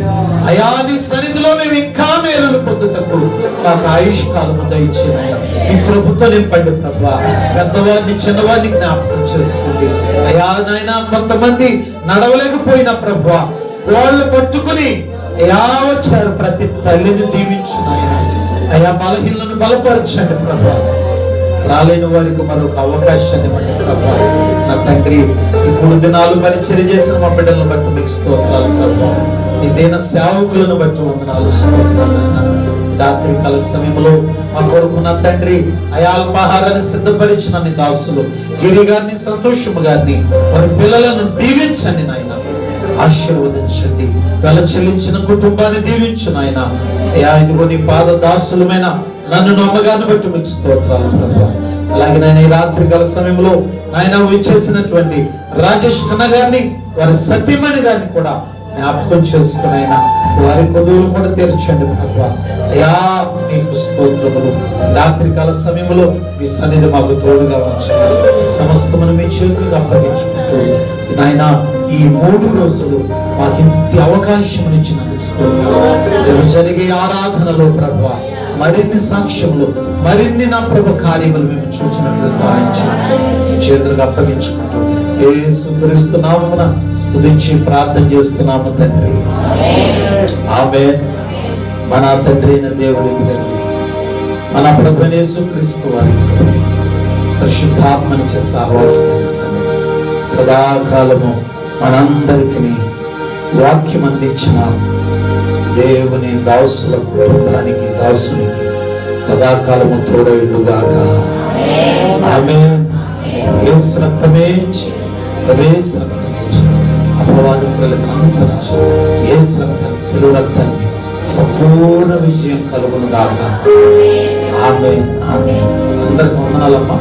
అయా నీ సన్నిధిలో మేము ఇంకా మేలులు పొందుటకు మాకు ఆయుష్ కాలము దయచేయండి. మీ కృపతో నింపండి ప్రభువా. పెద్దవారిని చిన్నవారిని జ్ఞాపకం చేసుకోండి అయా నాయన. కొంతమంది నడవలేకపోయిన ప్రభువా వాళ్ళు పట్టుకుని అయా వచ్చారు. ప్రతి తల్లిని దీవించు నాయన. అయా బలహీనలను బలపరచండి ప్రభువా. రాలేని వారికి మరొక అవకాశాన్ని బట్టి ప్రభువా నా తండ్రి ఈ 3 దినాలు పరిచర్య చేసిన మా బిడ్డలను బట్టి మీకు స్తోత్రాలు ప్రభువా. నీ దేన సేవకులను బట్టి వందనాలు, స్తోత్రాలు. రాత్రి కాల సమయంలో మా కొరకు నా తండ్రి అయా అల్పాహారాన్ని సిద్ధపరిచిన నీ దాసులు గిరి గారిని, సంతోషము గారిని, వారి పిల్లలను దీవించండి నాయన. ఆశీర్వదించండి. వెల చెల్లించిన కుటుంబాన్ని దీవించు నాయన. అయా ఇదిగో నీ పాద దాసులమైన నన్ను నమ్మగాన్ని బట్టి మీకు స్తోత్రాలు ప్రభువా. అలాగే నాయన ఈ రాత్రి కాల సమయంలో నాయన విచ్చేసినటువంటి రాజేష్ ఖన్నా గారిని, వారి సతీమణి గారిని కూడా జ్ఞాపకం చేసుకుని ఆయన వారి పొదువులు కూడా తీర్చండి ప్రభువా. అయా నీకు స్తోత్రములు. రాత్రి కాల సమయంలో మీ సన్నిధి మాకు తోడుగా ఉంచండి. సమస్తమును మీ చేతులకు అప్పగించుకుంటూ నాయన ఈ 3 రోజులు మాకు ఇంత అవకాశం ఇచ్చినందుకు స్తోత్రాలు. రేపు జరిగే ఆరాధనలో ప్రభువా మరిన్ని సాక్ష్యములు, మరిన్ని నా ప్రభు కార్యములు మేము చూసినట్లు సహాయం చేయండి. చేతులకు అప్పగించుకుంటూ యేసు క్రీస్తు నామమున స్తుతించి ప్రార్థన చేస్తున్నాము తండ్రి. ఆమేన్. మన తండ్రి అయిన దేవుని ప్రేమ, మన ప్రభు యేసు క్రీస్తు వారి కృప, పరిశుద్ధాత్మనిచ్చే సహవాసమైన సన్నిధి సదాకాలము మనందరికీ వాక్యం అందించిన దేవుని దాసుల కుటుంబానికి, దాసునికి సదాకాలము తోడైండుగాక. ఆమేన్. యేసు రక్తమే ప్రవేశ రక్తమే అపవాదికులకు అంతరాశ యేసు రక్తాన్ని, శిలువ రక్తాన్ని సంపూర్ణ విజయం కలుగును గాక. ఆమేన్. ఆమేన్. అందరికి వందనాలమ్మా.